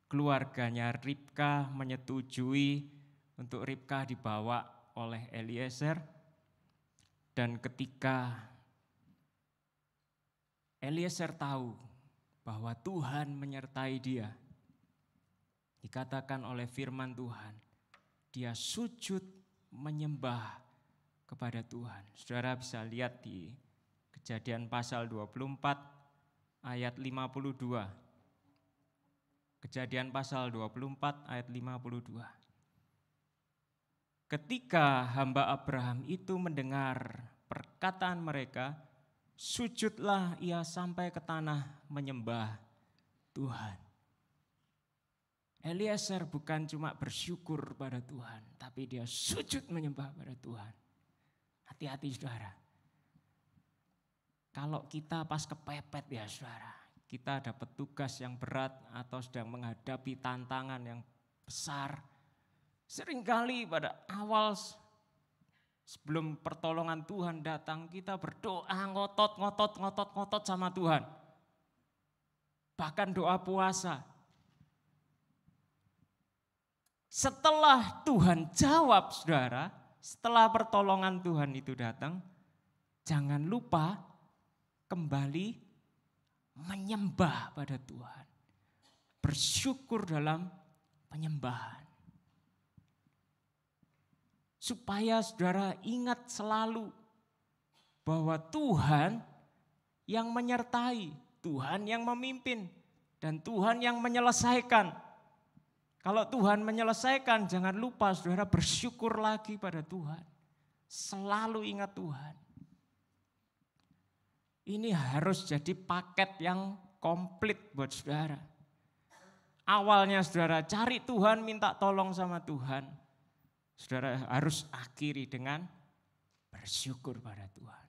keluarganya Ribka menyetujui untuk Ribka dibawa oleh Eliezer, dan ketika Eliezer tahu bahwa Tuhan menyertai dia, dikatakan oleh firman Tuhan, dia sujud menyembah kepada Tuhan. Saudara bisa lihat di Kejadian pasal 24 ayat 52. Kejadian pasal 24 ayat 52. Ketika hamba Abraham itu mendengar perkataan mereka, sujudlah ia sampai ke tanah menyembah Tuhan. Eliezer bukan cuma bersyukur pada Tuhan, tapi dia sujud menyembah pada Tuhan. Hati-hati saudara. Kalau kita pas kepepet ya saudara, kita dapat tugas yang berat atau sedang menghadapi tantangan yang besar, seringkali pada awal sebelum pertolongan Tuhan datang, kita berdoa ngotot sama Tuhan. Bahkan doa puasa. Setelah Tuhan jawab saudara, setelah pertolongan Tuhan itu datang, jangan lupa kembali menyembah pada Tuhan. Bersyukur dalam penyembahan. supaya saudara ingat selalu bahwa Tuhan yang menyertai, Tuhan yang memimpin, dan Tuhan yang menyelesaikan. Kalau Tuhan menyelesaikan, jangan lupa saudara bersyukur lagi pada Tuhan. Selalu ingat Tuhan. Ini harus jadi paket yang komplit buat saudara. Awalnya saudara cari Tuhan, minta tolong sama Tuhan. Saudara harus akhiri dengan bersyukur pada Tuhan.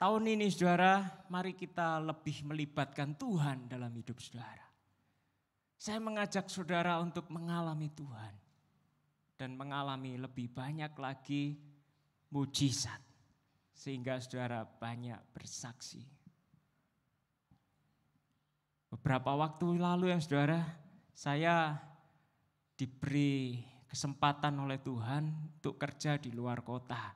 Tahun ini saudara, mari kita lebih melibatkan Tuhan dalam hidup saudara. Saya mengajak saudara untuk mengalami Tuhan. Dan mengalami lebih banyak lagi mujizat. Sehingga saudara banyak bersaksi. Beberapa waktu lalu ya saudara, saya diberi kesempatan oleh Tuhan untuk kerja di luar kota.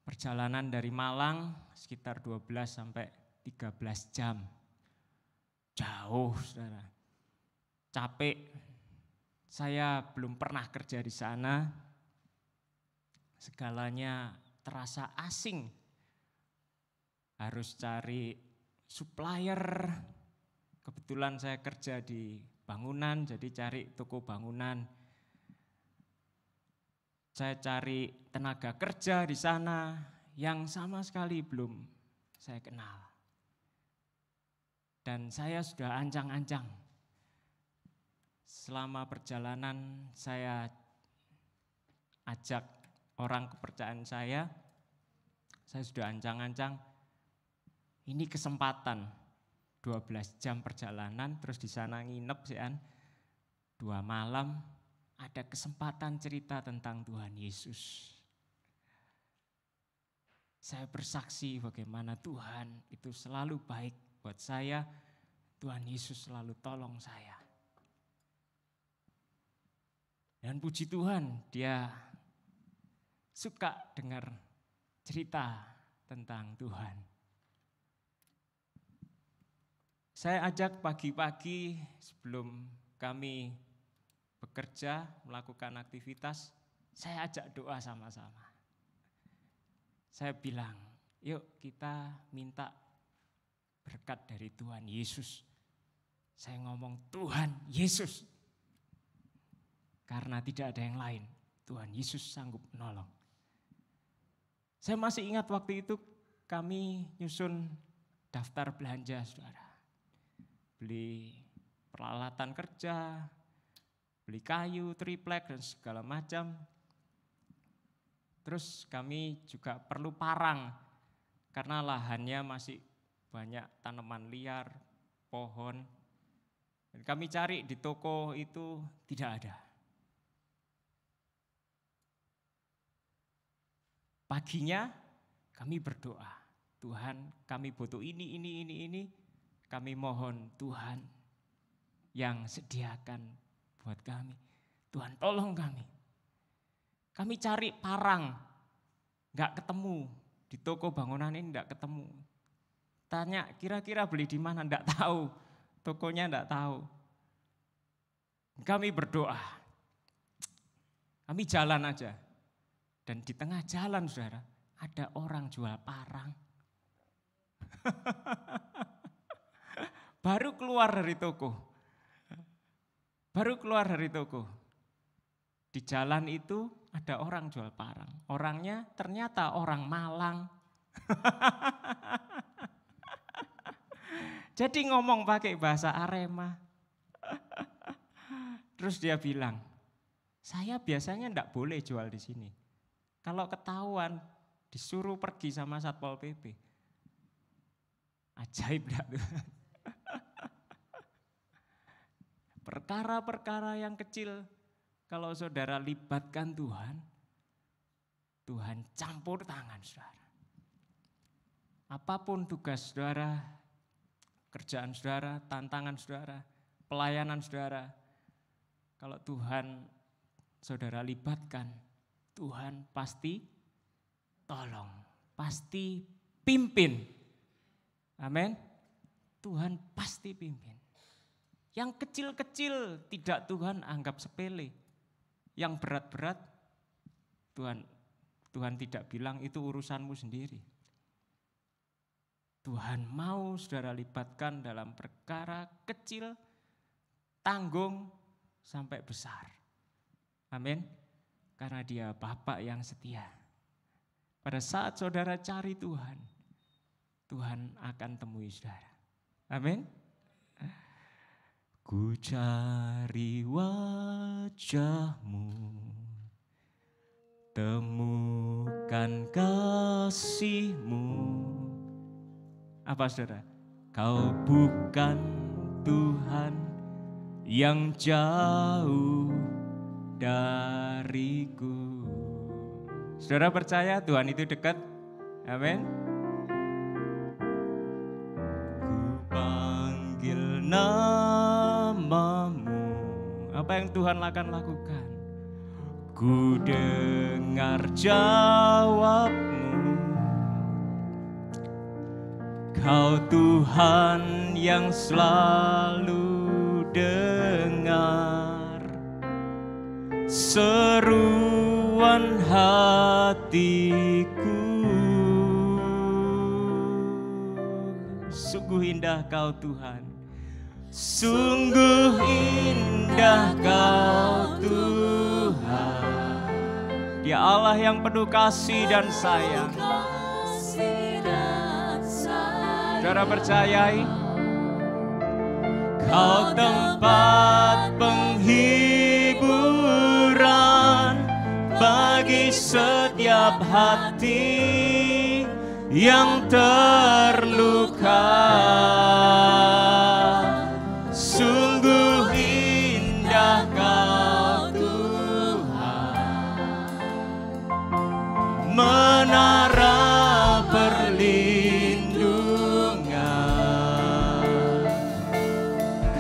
Perjalanan dari Malang sekitar 12 sampai 13 jam. Jauh saudara. Capek. Saya belum pernah kerja di sana. Segalanya terasa asing. Harus cari supplier. Kebetulan saya kerja di bangunan, jadi cari toko bangunan. Saya cari tenaga kerja di sana yang sama sekali belum saya kenal. Dan saya sudah ancang-ancang. Selama perjalanan saya ajak orang kepercayaan saya sudah ancang-ancang. Ini kesempatan 12 jam perjalanan terus di sana nginep sean 2 malam. Ada kesempatan cerita tentang Tuhan Yesus. Saya bersaksi bagaimana Tuhan itu selalu baik buat saya. Tuhan Yesus selalu tolong saya. Dan puji Tuhan, dia suka dengar cerita tentang Tuhan. Saya ajak pagi-pagi sebelum kami bekerja, melakukan aktivitas, saya ajak doa sama-sama. Saya bilang, yuk kita minta berkat dari Tuhan Yesus. Saya ngomong Tuhan Yesus. Karena tidak ada yang lain, Tuhan Yesus sanggup menolong. Saya masih ingat waktu itu kami nyusun daftar belanja saudara. Beli peralatan kerja, beli kayu, triplek dan segala macam. Terus kami juga perlu parang karena lahannya masih banyak tanaman liar, pohon. Dan kami cari di toko itu tidak ada. Paginya kami berdoa, Tuhan kami butuh ini. Kami mohon Tuhan yang sediakan buat kami. Tuhan tolong kami. Kami cari parang, gak ketemu. Di toko bangunan ini gak ketemu. Tanya kira-kira beli di mana, gak tahu. Tokonya gak tahu. Kami berdoa. Kami jalan aja. Dan di tengah jalan saudara, ada orang jual parang. Baru keluar dari toko. Di jalan itu ada orang jual parang. Orangnya ternyata orang Malang. Jadi ngomong pakai bahasa Arema. Terus dia bilang, saya biasanya enggak boleh jual di sini. Kalau ketahuan disuruh pergi sama Satpol PP. Ajaib enggak tuh? Perkara-perkara yang kecil, kalau saudara libatkan Tuhan, Tuhan campur tangan saudara. Apapun tugas saudara, kerjaan saudara, tantangan saudara, pelayanan saudara, kalau Tuhan saudara libatkan, Tuhan pasti tolong, pasti pimpin. Amin. Tuhan pasti pimpin. Yang kecil-kecil tidak Tuhan anggap sepele. Yang berat-berat Tuhan tidak bilang itu urusanmu sendiri. Tuhan mau saudara libatkan dalam perkara kecil, tanggung sampai besar. Amin. Karena Dia Bapa yang setia. Pada saat saudara cari Tuhan, Tuhan akan temui saudara. Amin. Ku cari wajah-Mu, temukan kasih-Mu. Apa saudara? Kau bukan Tuhan yang jauh dariku. Saudara percaya Tuhan itu dekat? Amin. Ku panggil nama-Mu. Apa yang Tuhan akan lakukan? Ku dengar jawab-Mu. Kau Tuhan yang selalu dengar seruan hatiku. Sungguh indah Kau Tuhan, sungguh indah Kau Tuhan. Dia Allah yang penuh kasih dan sayang. Saudara percayai? Kau tempat penghiburan bagi setiap hati yang terluka. Sungguh indah Kau Tuhan, menara perlindungan.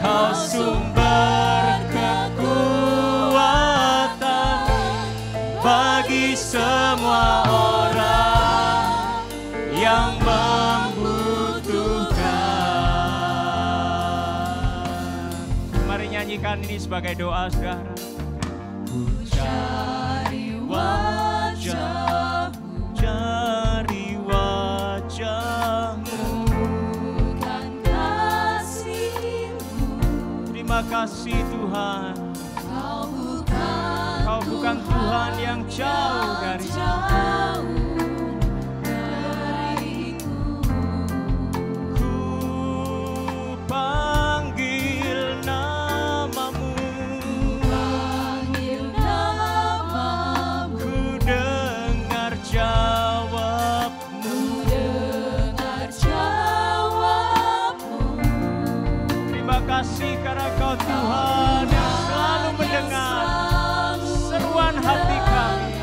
Kau sumber kekuatan bagi semua orang yang membutuhkan. Mari nyanyikan ini sebagai doa saudara. Ku cari wajah-Mu, cari wajah-Mu. Temukan kasih-Mu. Terima kasih Tuhan. Kau bukan Tuhan yang jauh dariku. Ku panggil nama-Mu. Ku dengar jawab-Mu. Terima kasih karena Kau Tuhan yang selalu mendengar seruan hati kami.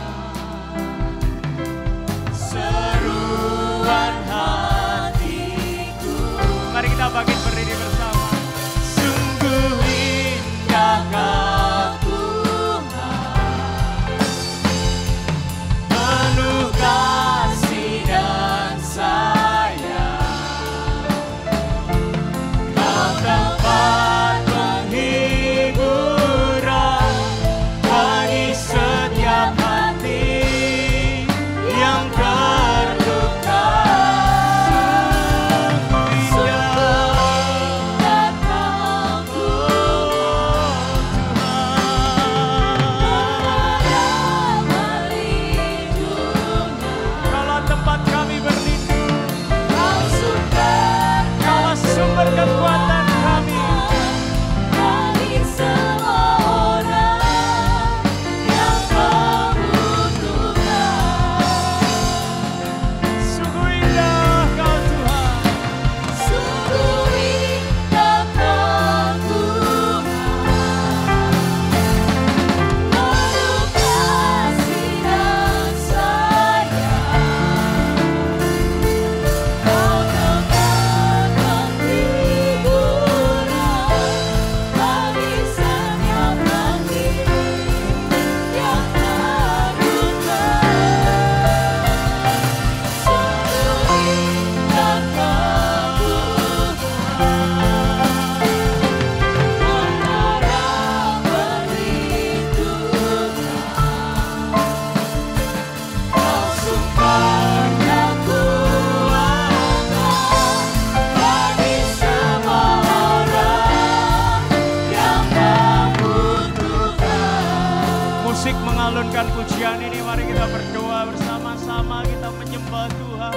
turunkan pujian ini, mari kita berdoa bersama-sama, kita menyembah Tuhan.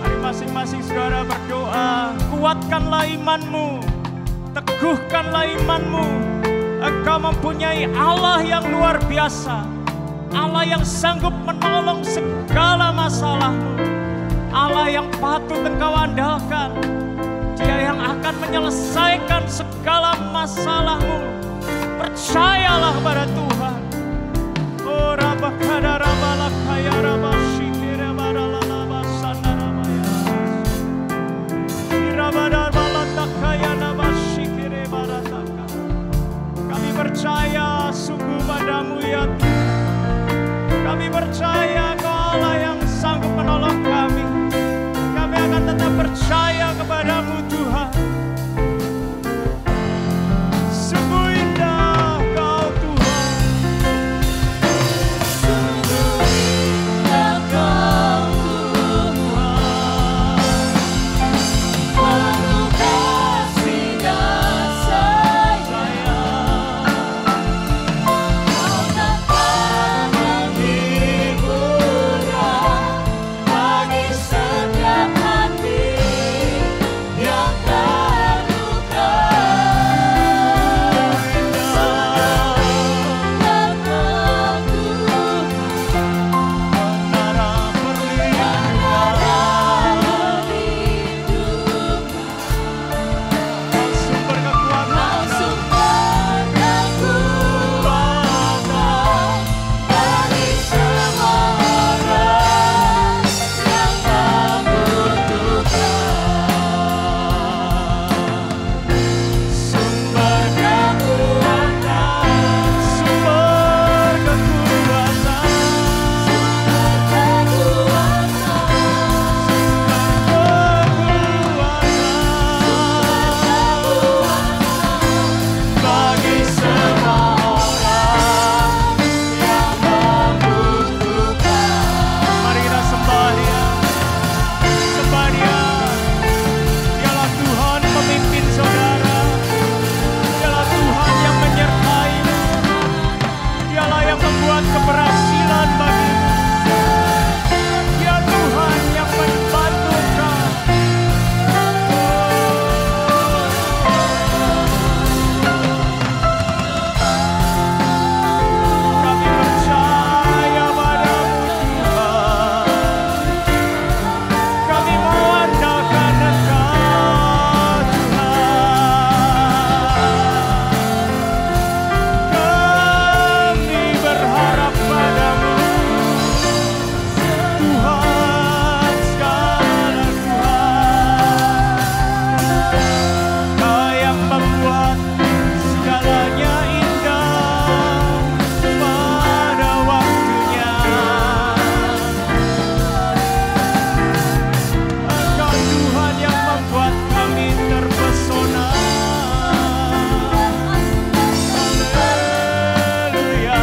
Mari masing-masing saudara berdoa, kuatkanlah imanmu, teguhkanlah imanmu. Engkau mempunyai Allah yang luar biasa, Allah yang sanggup menolong segala masalahmu, Allah yang patut engkau andalkan. Dia yang akan menyelesaikan segala masalahmu. Percayalah pada Tuhan. Oh rabakada rabalakaya rabashikira baralalaba sanarabaya. Irabada balatakaya nabashikire barataka. Kami percaya sungguh padamu ya Tuhan. Kami percaya Kau Allah yang sanggup menolong kami. Kami akan tetap percaya kepadamu Tuhan. Sungguh indah Kau Tuhan. Sungguh indah Kau Tuhan. Penuh kasih dan sayang. Kau dapat menghiburkan bagi setiap hati yang terluka. Menara perlindungan, sumber kekuatan, bagi semua orang yang membutuhkan. Sumber kekuatan, sumber kekuatan, bagi semua orang yang membutuhkan. Mari kita sembah Dia, sembah Dia. Dialah Tuhan pemimpin saudara, Dialah Tuhan yang menyertai-mu, Dialah yang membuat keberhasilan bagimu. Dia Tuhan yang membantu kau. Kami percaya padamu Tuhan. Kami mengandalkan Engkau Tuhan. Kami berharap padamu Tuhan segala Tuhan. Kau yang membuat segalanya indah pada waktunya. Engkau Tuhan yang membuat kami terpesona. Haleluya.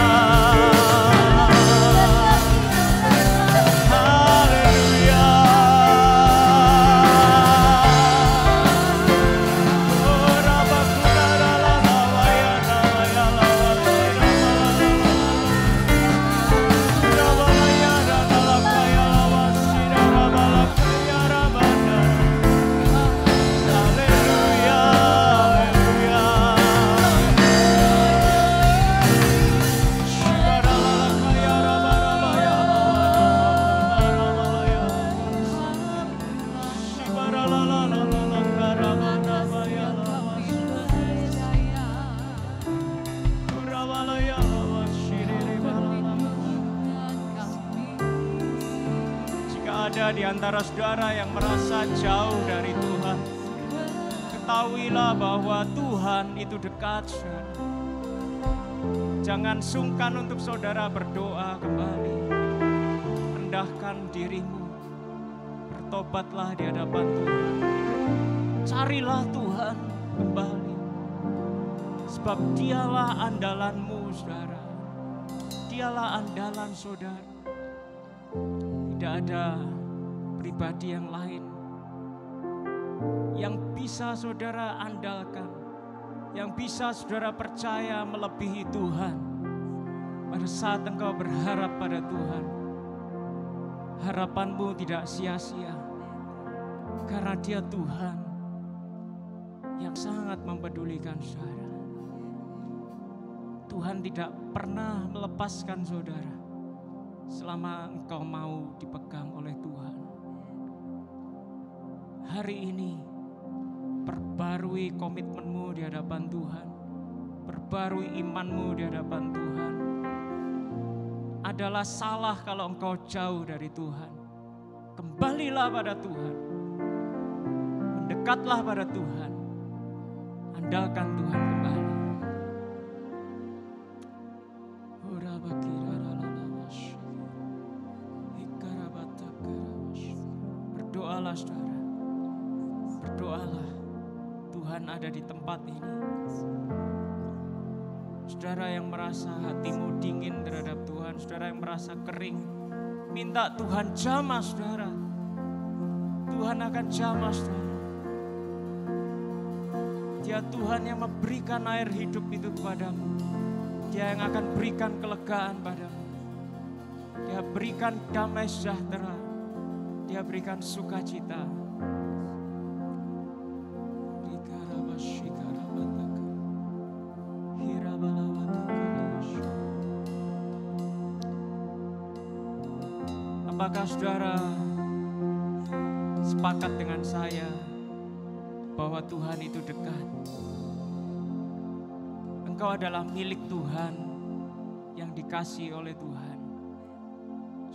Haleluya. Oh rabakunaralalavaya rabalaya rabalakaya lavasira rabalakaya rabana. Haleluya. Haleluya. Shibaralalakaya rabarabaya rabalaya. Shibaralalalalalaka rabarabaya rabalaya lavashiriribalala. Jika ada di antara saudara yang merasa jauh dari Tuhan, ketahuilah bahwa Tuhan itu dekat, saudara. Jangan sungkan untuk saudara berdoa kembali. Rendahkan dirimu, bertobatlah di hadapan Tuhan. Carilah Tuhan kembali, sebab Dialah andalanmu, saudara. Dialah andalan saudara. Tidak ada pribadi yang lain yang bisa saudara andalkan, yang bisa saudara percaya melebihi Tuhan. Pada saat engkau berharap pada Tuhan, harapanmu tidak sia-sia. Karena Dia Tuhan yang sangat mempedulikan saudara. Tuhan tidak pernah melepaskan saudara selama engkau mau dipegang oleh Tuhan. Hari ini perbarui komitmenmu di hadapan Tuhan, perbarui imanmu di hadapan Tuhan. Adalah salah kalau engkau jauh dari Tuhan. Kembalilah pada Tuhan, mendekatlah pada Tuhan, andalkan Tuhan kembali. Berdoalah saudara, berdoalah. Tuhan ada di tempat ini. Saudara yang merasa hatimu dingin terhadap Tuhan, saudara yang merasa kering, minta Tuhan jamah saudara. Tuhan akan jamah saudara. Dia Tuhan yang memberikan air hidup itu kepadamu. Dia yang akan berikan kelegaan padamu. Dia berikan damai sejahtera. Dia berikan sukacita. Apakah saudara sepakat dengan saya bahwa Tuhan itu dekat? Engkau adalah milik Tuhan yang dikasihi oleh Tuhan.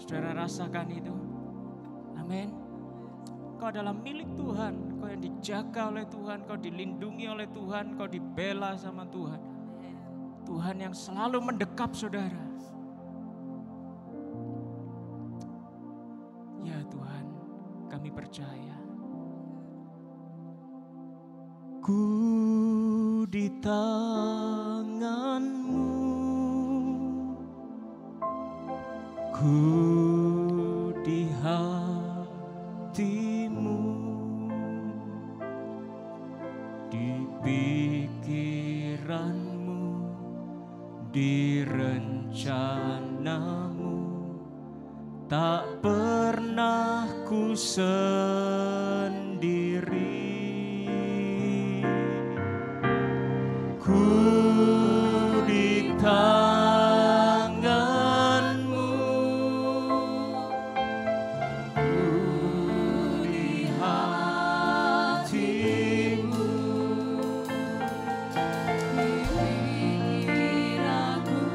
Saudara rasakan itu? Amin. Engkau adalah milik Tuhan, engkau yang dijaga oleh Tuhan, engkau dilindungi oleh Tuhan, engkau dibela sama Tuhan. Tuhan yang selalu mendekap saudara. Ya Tuhan, kami percaya. Ku di tangan-Mu, ku di hati-Mu, di pikiran-Mu, di rencana-Mu. Tak pernah ku sendiri. Ku di tangan-Mu, ku di hati-Mu, di pikiran-Mu,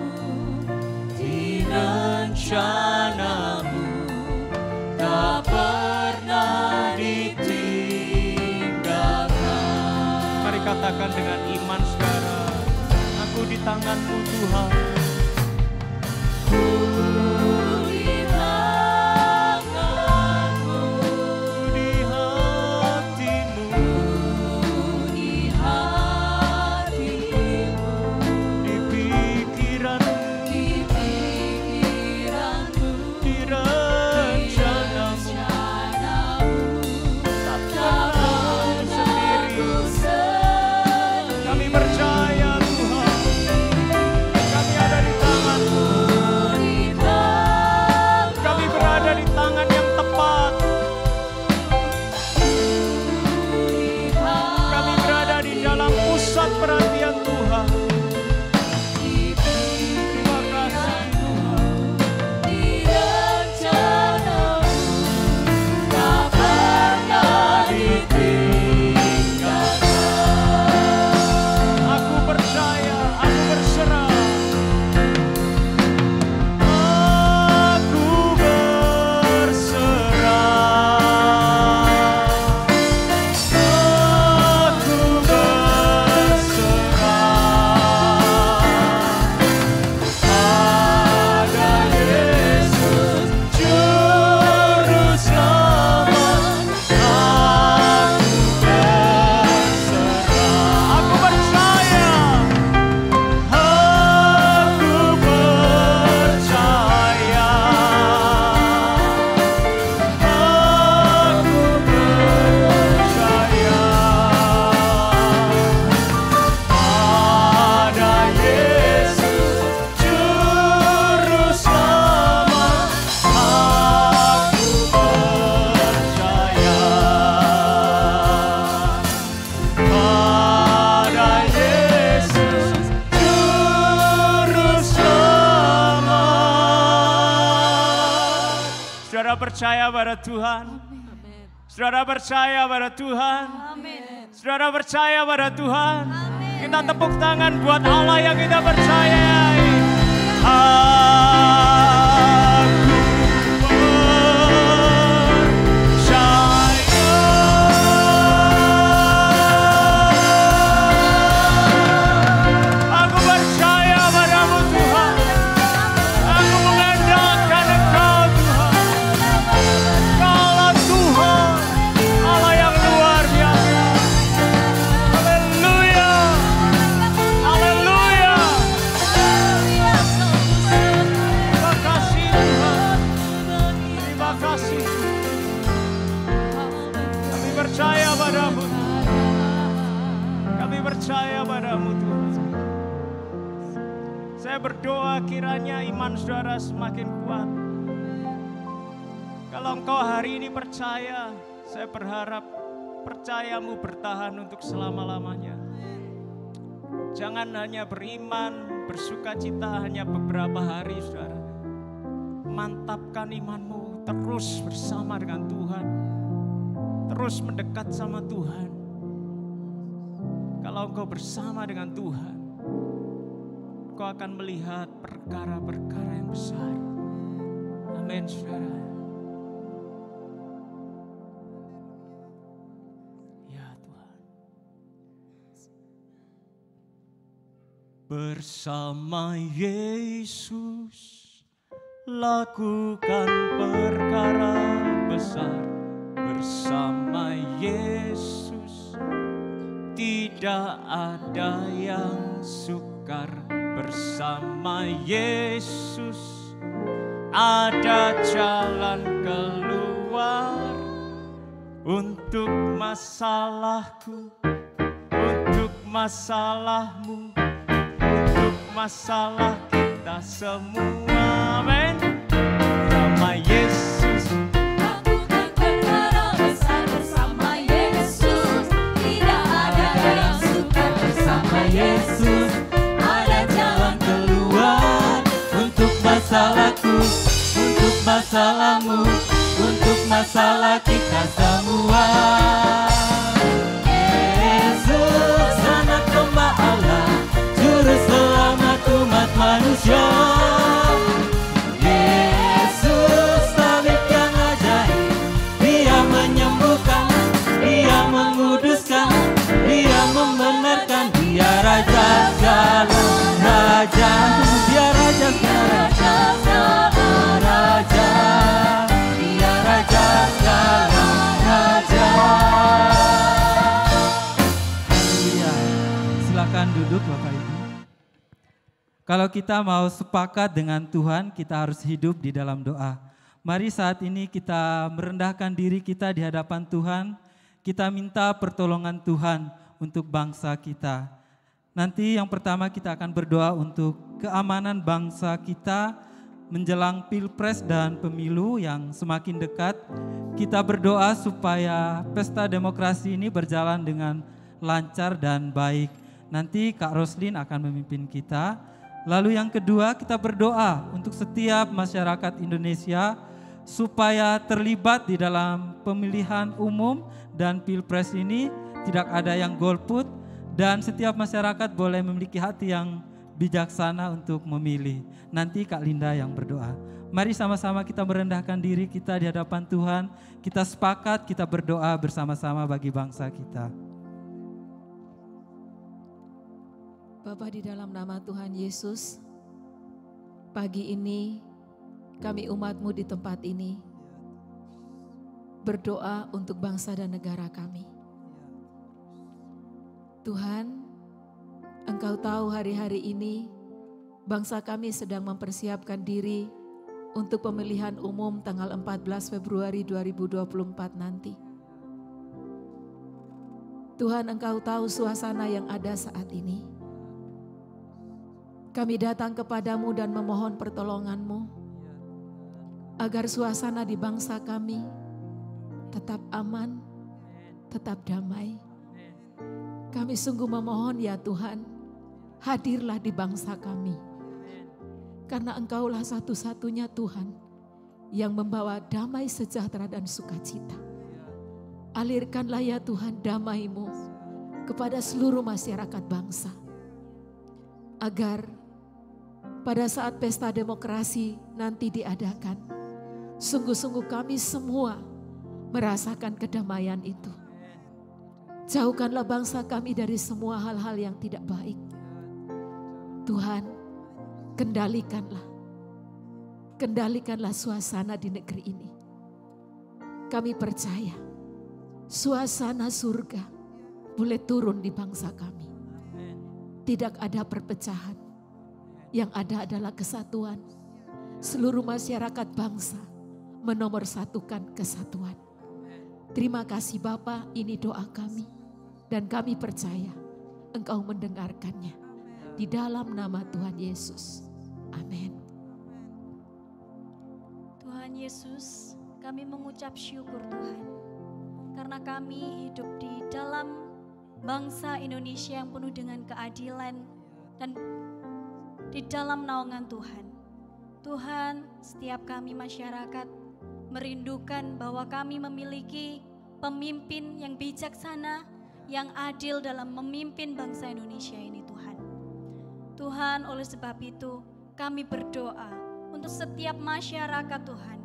di rencana-Mu. Tak pernah ditinggalkan. Mari katakan dengan iman saudara, aku di tangan-Mu Tuhan. Ku di tangan-Mu, di hati-Mu, di hati-Mu, di pikiran-Mu, di pikiran-Mu, di rencana-Mu. Tak pernah sendiri. Kami percaya Tuhan, kami Saudara percaya pada Tuhan. Saudara percaya pada Tuhan. Saudara percaya pada Tuhan. Kita tepuk tangan buat Allah yang kita percayai. Percaya padamu Tuhan. Saya berdoa kiranya iman saudara semakin kuat. Kalau engkau hari ini percaya, saya berharap percayamu bertahan untuk selama-lamanya. Jangan hanya beriman, bersuka cita hanya beberapa hari saudara. Mantapkan imanmu, terus bersama dengan Tuhan. Terus mendekat sama Tuhan. Kalau engkau bersama dengan Tuhan, engkau akan melihat perkara-perkara yang besar. Amin, saudara. Ya Tuhan. Bersama Yesus, lakukan perkara besar. Bersama Yesus, tidak ada yang sukar. Bersama Yesus ada jalan keluar. Untuk masalahku, untuk masalahmu, untuk masalah kita semua. Amin. Bersama Yesus Yesus ada jalan keluar. Untuk masalahku, untuk masalahmu, untuk masalah kita semua. Yesus anak domba Allah, juru selamat umat manusia. Yesus tabib yang ajaib, Dia menyembuhkan, Dia menguduskan, Dia membenarkan. Dia Raja segala Raja, Dia Raja segala Raja, Dia Raja segala Raja. Haleluya. Silakan duduk Bapak Ibu. Kalau kita mau sepakat dengan Tuhan, kita harus hidup di dalam doa. Mari saat ini kita merendahkan diri kita di hadapan Tuhan. Kita minta pertolongan Tuhan untuk bangsa kita. Nanti yang pertama kita akan berdoa untuk keamanan bangsa kita menjelang Pilpres dan pemilu yang semakin dekat. Kita berdoa supaya pesta demokrasi ini berjalan dengan lancar dan baik. Nanti Kak Roslin akan memimpin kita. Lalu yang kedua kita berdoa untuk setiap masyarakat Indonesia supaya terlibat di dalam pemilihan umum dan Pilpres ini, tidak ada yang golput. Dan setiap masyarakat boleh memiliki hati yang bijaksana untuk memilih. Nanti Kak Linda yang berdoa. Mari sama-sama kita merendahkan diri kita di hadapan Tuhan. Kita sepakat, kita berdoa bersama-sama bagi bangsa kita. Bapa, di dalam nama Tuhan Yesus, pagi ini kami umat-Mu di tempat ini berdoa untuk bangsa dan negara kami. Tuhan, Engkau tahu hari-hari ini bangsa kami sedang mempersiapkan diri untuk pemilihan umum tanggal 14 Februari 2024 nanti. Tuhan, Engkau tahu suasana yang ada saat ini. Kami datang kepadamu dan memohon pertolongan-Mu agar suasana di bangsa kami tetap aman, tetap damai. Kami sungguh memohon ya Tuhan, hadirlah di bangsa kami. Karena Engkaulah satu-satunya Tuhan yang membawa damai sejahtera dan sukacita. Alirkanlah ya Tuhan damai-Mu kepada seluruh masyarakat bangsa. Agar pada saat pesta demokrasi nanti diadakan, sungguh-sungguh kami semua merasakan kedamaian itu. Jauhkanlah bangsa kami dari semua hal-hal yang tidak baik. Tuhan, kendalikanlah suasana di negeri ini. Kami percaya suasana surga boleh turun di bangsa kami. Tidak ada perpecahan, yang ada adalah kesatuan. Seluruh masyarakat bangsa menomorsatukan kesatuan. Terima kasih Bapa, ini doa kami. Dan kami percaya Engkau mendengarkannya. Di dalam nama Tuhan Yesus. Amin. Tuhan Yesus, kami mengucap syukur Tuhan. Karena kami hidup di dalam bangsa Indonesia yang penuh dengan keadilan dan di dalam naungan Tuhan. Tuhan, setiap kami masyarakat merindukan bahwa kami memiliki pemimpin yang bijaksana, yang adil dalam memimpin bangsa Indonesia ini Tuhan. Tuhan, oleh sebab itu kami berdoa untuk setiap masyarakat Tuhan,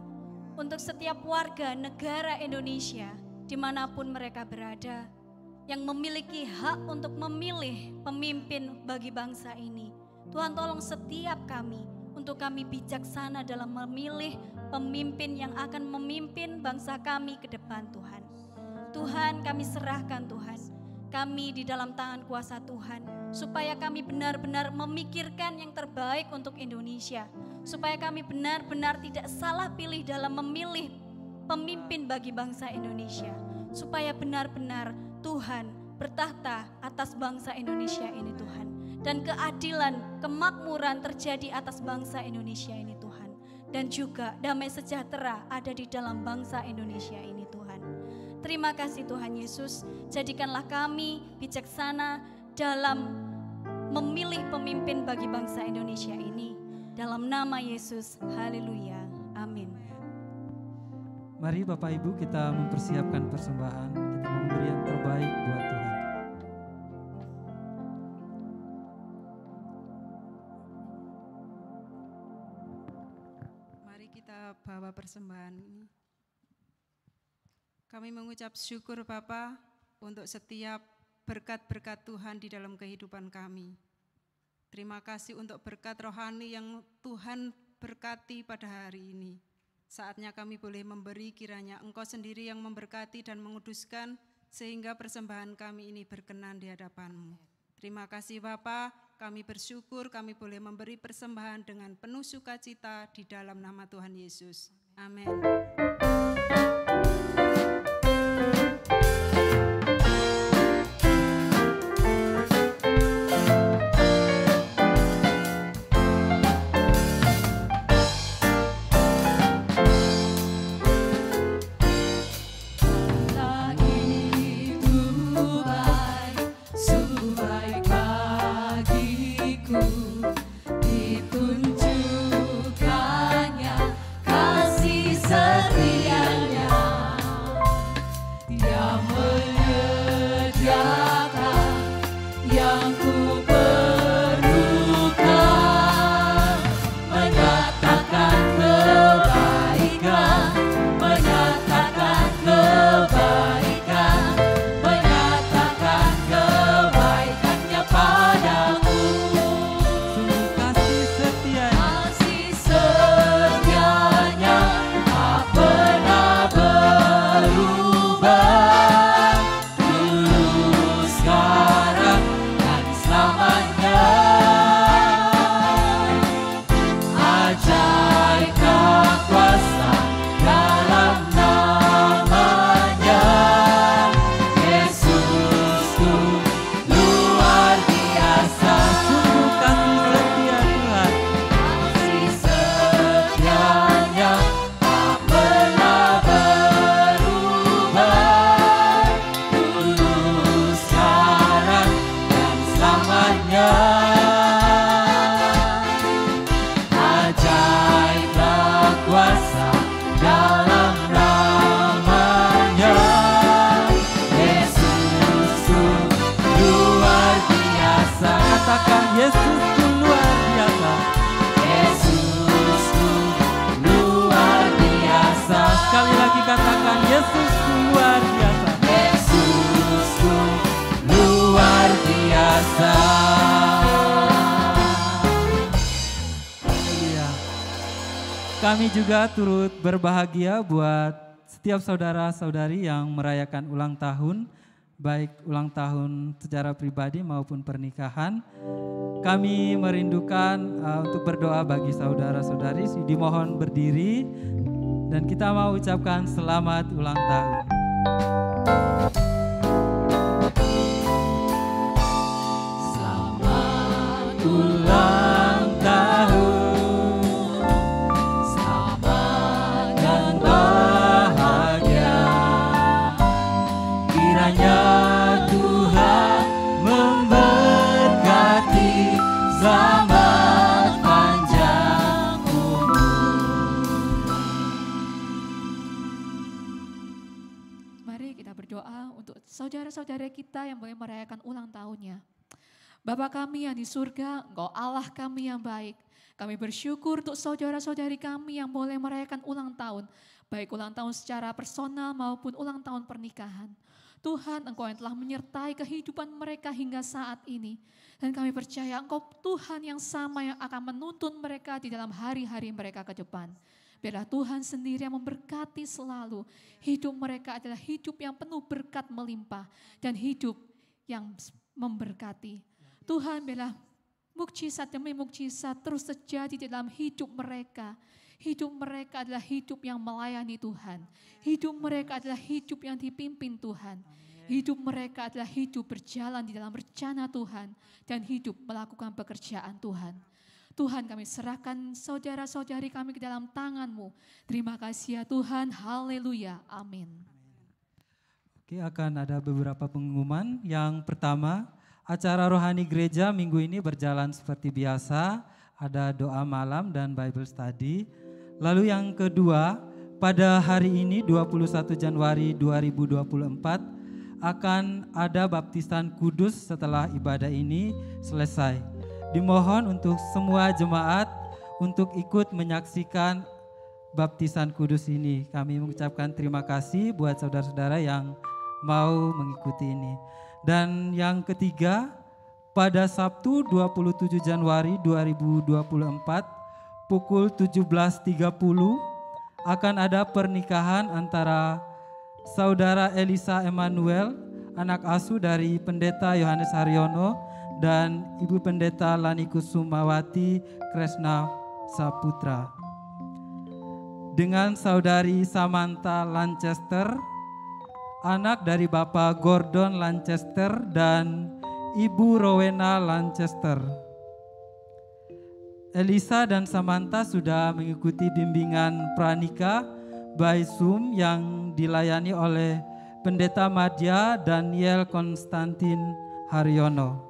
untuk setiap warga negara Indonesia dimanapun mereka berada, yang memiliki hak untuk memilih pemimpin bagi bangsa ini. Tuhan, tolong setiap kami untuk kami bijaksana dalam memilih pemimpin yang akan memimpin bangsa kami ke depan Tuhan. Tuhan, kami serahkan Tuhan, kami di dalam tangan kuasa Tuhan, supaya kami benar-benar memikirkan yang terbaik untuk Indonesia, supaya kami benar-benar tidak salah pilih dalam memilih pemimpin bagi bangsa Indonesia, supaya benar-benar Tuhan bertahta atas bangsa Indonesia ini Tuhan, dan keadilan, kemakmuran terjadi atas bangsa Indonesia ini Tuhan, dan juga damai sejahtera ada di dalam bangsa Indonesia ini Tuhan. Terima kasih Tuhan Yesus, jadikanlah kami bijaksana dalam memilih pemimpin bagi bangsa Indonesia ini. Dalam nama Yesus, haleluya, amin. Mari Bapak Ibu kita mempersiapkan persembahan, kita memberi yang terbaik buat Tuhan. Mari kita bawa persembahan ini. Kami mengucap syukur Bapa untuk setiap berkat-berkat Tuhan di dalam kehidupan kami. Terima kasih untuk berkat rohani yang Tuhan berkati pada hari ini. Saatnya kami boleh memberi, kiranya Engkau sendiri yang memberkati dan menguduskan, sehingga persembahan kami ini berkenan di hadapan-Mu. Terima kasih Bapa, kami bersyukur kami boleh memberi persembahan dengan penuh sukacita di dalam nama Tuhan Yesus. Amin. Ditunjukkannya kasih setianya yang menyediakan yang ku perlukan, menyatakan kebaikan, menyatakan kebaikan, menyatakan kebaikannya padaku. Kasih setianya tak pernah Yesusku luar biasa. Yesusku luar biasa. Sekali lagi katakan Yesusku luar biasa. Yesusku luar biasa. Iya. Kami juga turut berbahagia buat setiap saudara-saudari yang merayakan ulang tahun, baik ulang tahun secara pribadi maupun pernikahan. Kami merindukan untuk berdoa bagi saudara-saudari, dimohon berdiri dan kita mau ucapkan selamat ulang tahun. Selamat ulang tahun, selamat dan bahagia. Kiranya Tuhan memberkati, selamat panjang umur. Mari kita berdoa untuk saudara-saudara kita yang boleh merayakan ulang tahunnya. Bapa kami yang di surga, Engkau Allah kami yang baik. Kami bersyukur untuk saudara-saudari kami yang boleh merayakan ulang tahun, baik ulang tahun secara personal maupun ulang tahun pernikahan. Tuhan, Engkau yang telah menyertai kehidupan mereka hingga saat ini. Dan kami percaya Engkau Tuhan yang sama yang akan menuntun mereka di dalam hari-hari mereka ke depan. Biarlah Tuhan sendiri yang memberkati selalu. Hidup mereka adalah hidup yang penuh berkat melimpah dan hidup yang memberkati. Tuhan, biarlah mukjizat demi mukjizat terus terjadi di dalam hidup mereka. Hidup mereka adalah hidup yang melayani Tuhan. Hidup mereka adalah hidup yang dipimpin Tuhan. Hidup mereka adalah hidup berjalan di dalam rencana Tuhan dan hidup melakukan pekerjaan Tuhan. Tuhan, kami serahkan saudara-saudari kami ke dalam tangan-Mu. Terima kasih ya Tuhan, haleluya, amin. Oke, akan ada beberapa pengumuman. Yang pertama, acara rohani gereja minggu ini berjalan seperti biasa, ada doa malam dan Bible study. Lalu yang kedua, pada hari ini 21 Januari 2024 akan ada baptisan kudus setelah ibadah ini selesai. Dimohon untuk semua jemaat untuk ikut menyaksikan baptisan kudus ini. Kami mengucapkan terima kasih buat saudara-saudara yang mau mengikuti ini. Dan yang ketiga, pada Sabtu 27 Januari 2024 pukul 17.30 akan ada pernikahan antara Saudara Elisa Emmanuel, anak asuh dari Pendeta Yohanes Haryono dan Ibu Pendeta Lani Kusumawati Kresna Saputra. Dengan Saudari Samantha Lancaster, anak dari Bapak Gordon Lancaster dan Ibu Rowena Lancaster. Elisa dan Samantha sudah mengikuti bimbingan pranika by Zoom yang dilayani oleh Pendeta Madya Daniel Konstantin Haryono.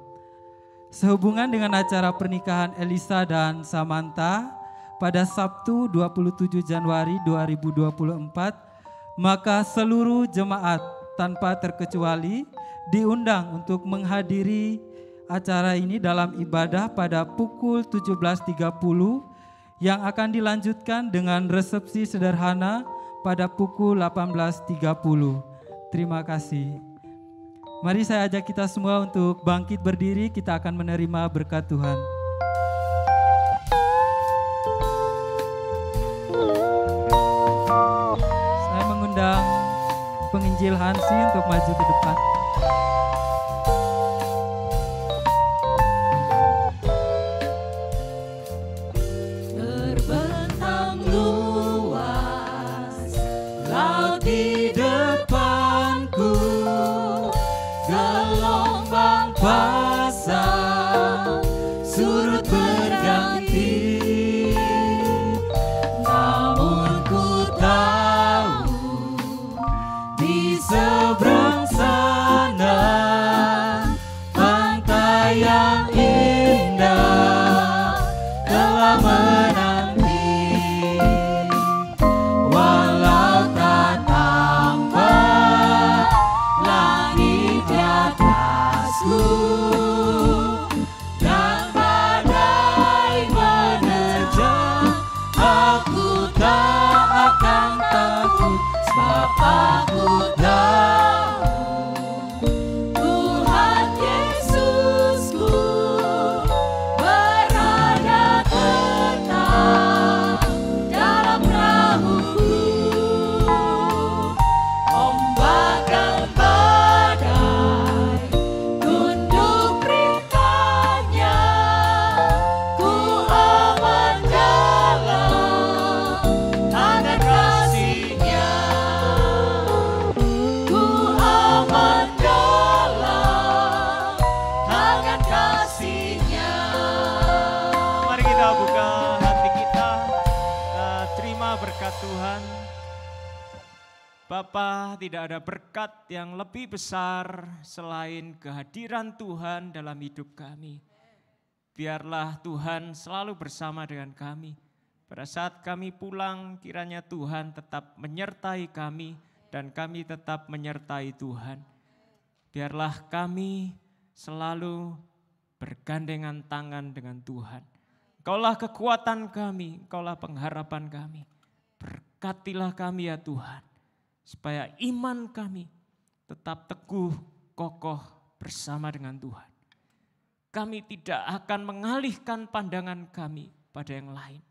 Sehubungan dengan acara pernikahan Elisa dan Samantha pada Sabtu 27 Januari 2024, maka seluruh jemaat tanpa terkecuali diundang untuk menghadiri acara ini dalam ibadah pada pukul 17.30 yang akan dilanjutkan dengan resepsi sederhana pada pukul 18.30. Terima kasih. Mari saya ajak kita semua untuk bangkit berdiri, kita akan menerima berkat Tuhan. Penginjil Hansi untuk maju ke depan. Terbentang luas laut di depanku, gelombang pasang surut berganti, namun ku tahu di seberang sana pantai yang indah telah menanti, walau tak tahu Terimalah berkat Tuhan. Bapa, tidak ada berkat yang lebih besar selain kehadiran Tuhan dalam hidup kami. Biarlah Tuhan selalu bersama dengan kami. Pada saat kami pulang, kiranya Tuhan tetap menyertai kami dan kami tetap menyertai Tuhan. Biarlah kami selalu bergandengan tangan dengan Tuhan. Engkaulah kekuatan kami, Engkaulah pengharapan kami. Berkatilah kami ya Tuhan, supaya iman kami tetap teguh, kokoh bersama dengan Tuhan. Kami tidak akan mengalihkan pandangan kami pada yang lain.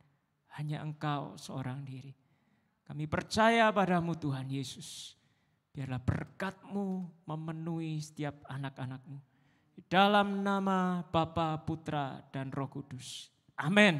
Hanya Engkau seorang diri. Kami percaya padamu Tuhan Yesus. Biarlah berkat-Mu memenuhi setiap anak-anak-Mu. Di dalam nama Bapa, Putra, dan Roh Kudus. Amin.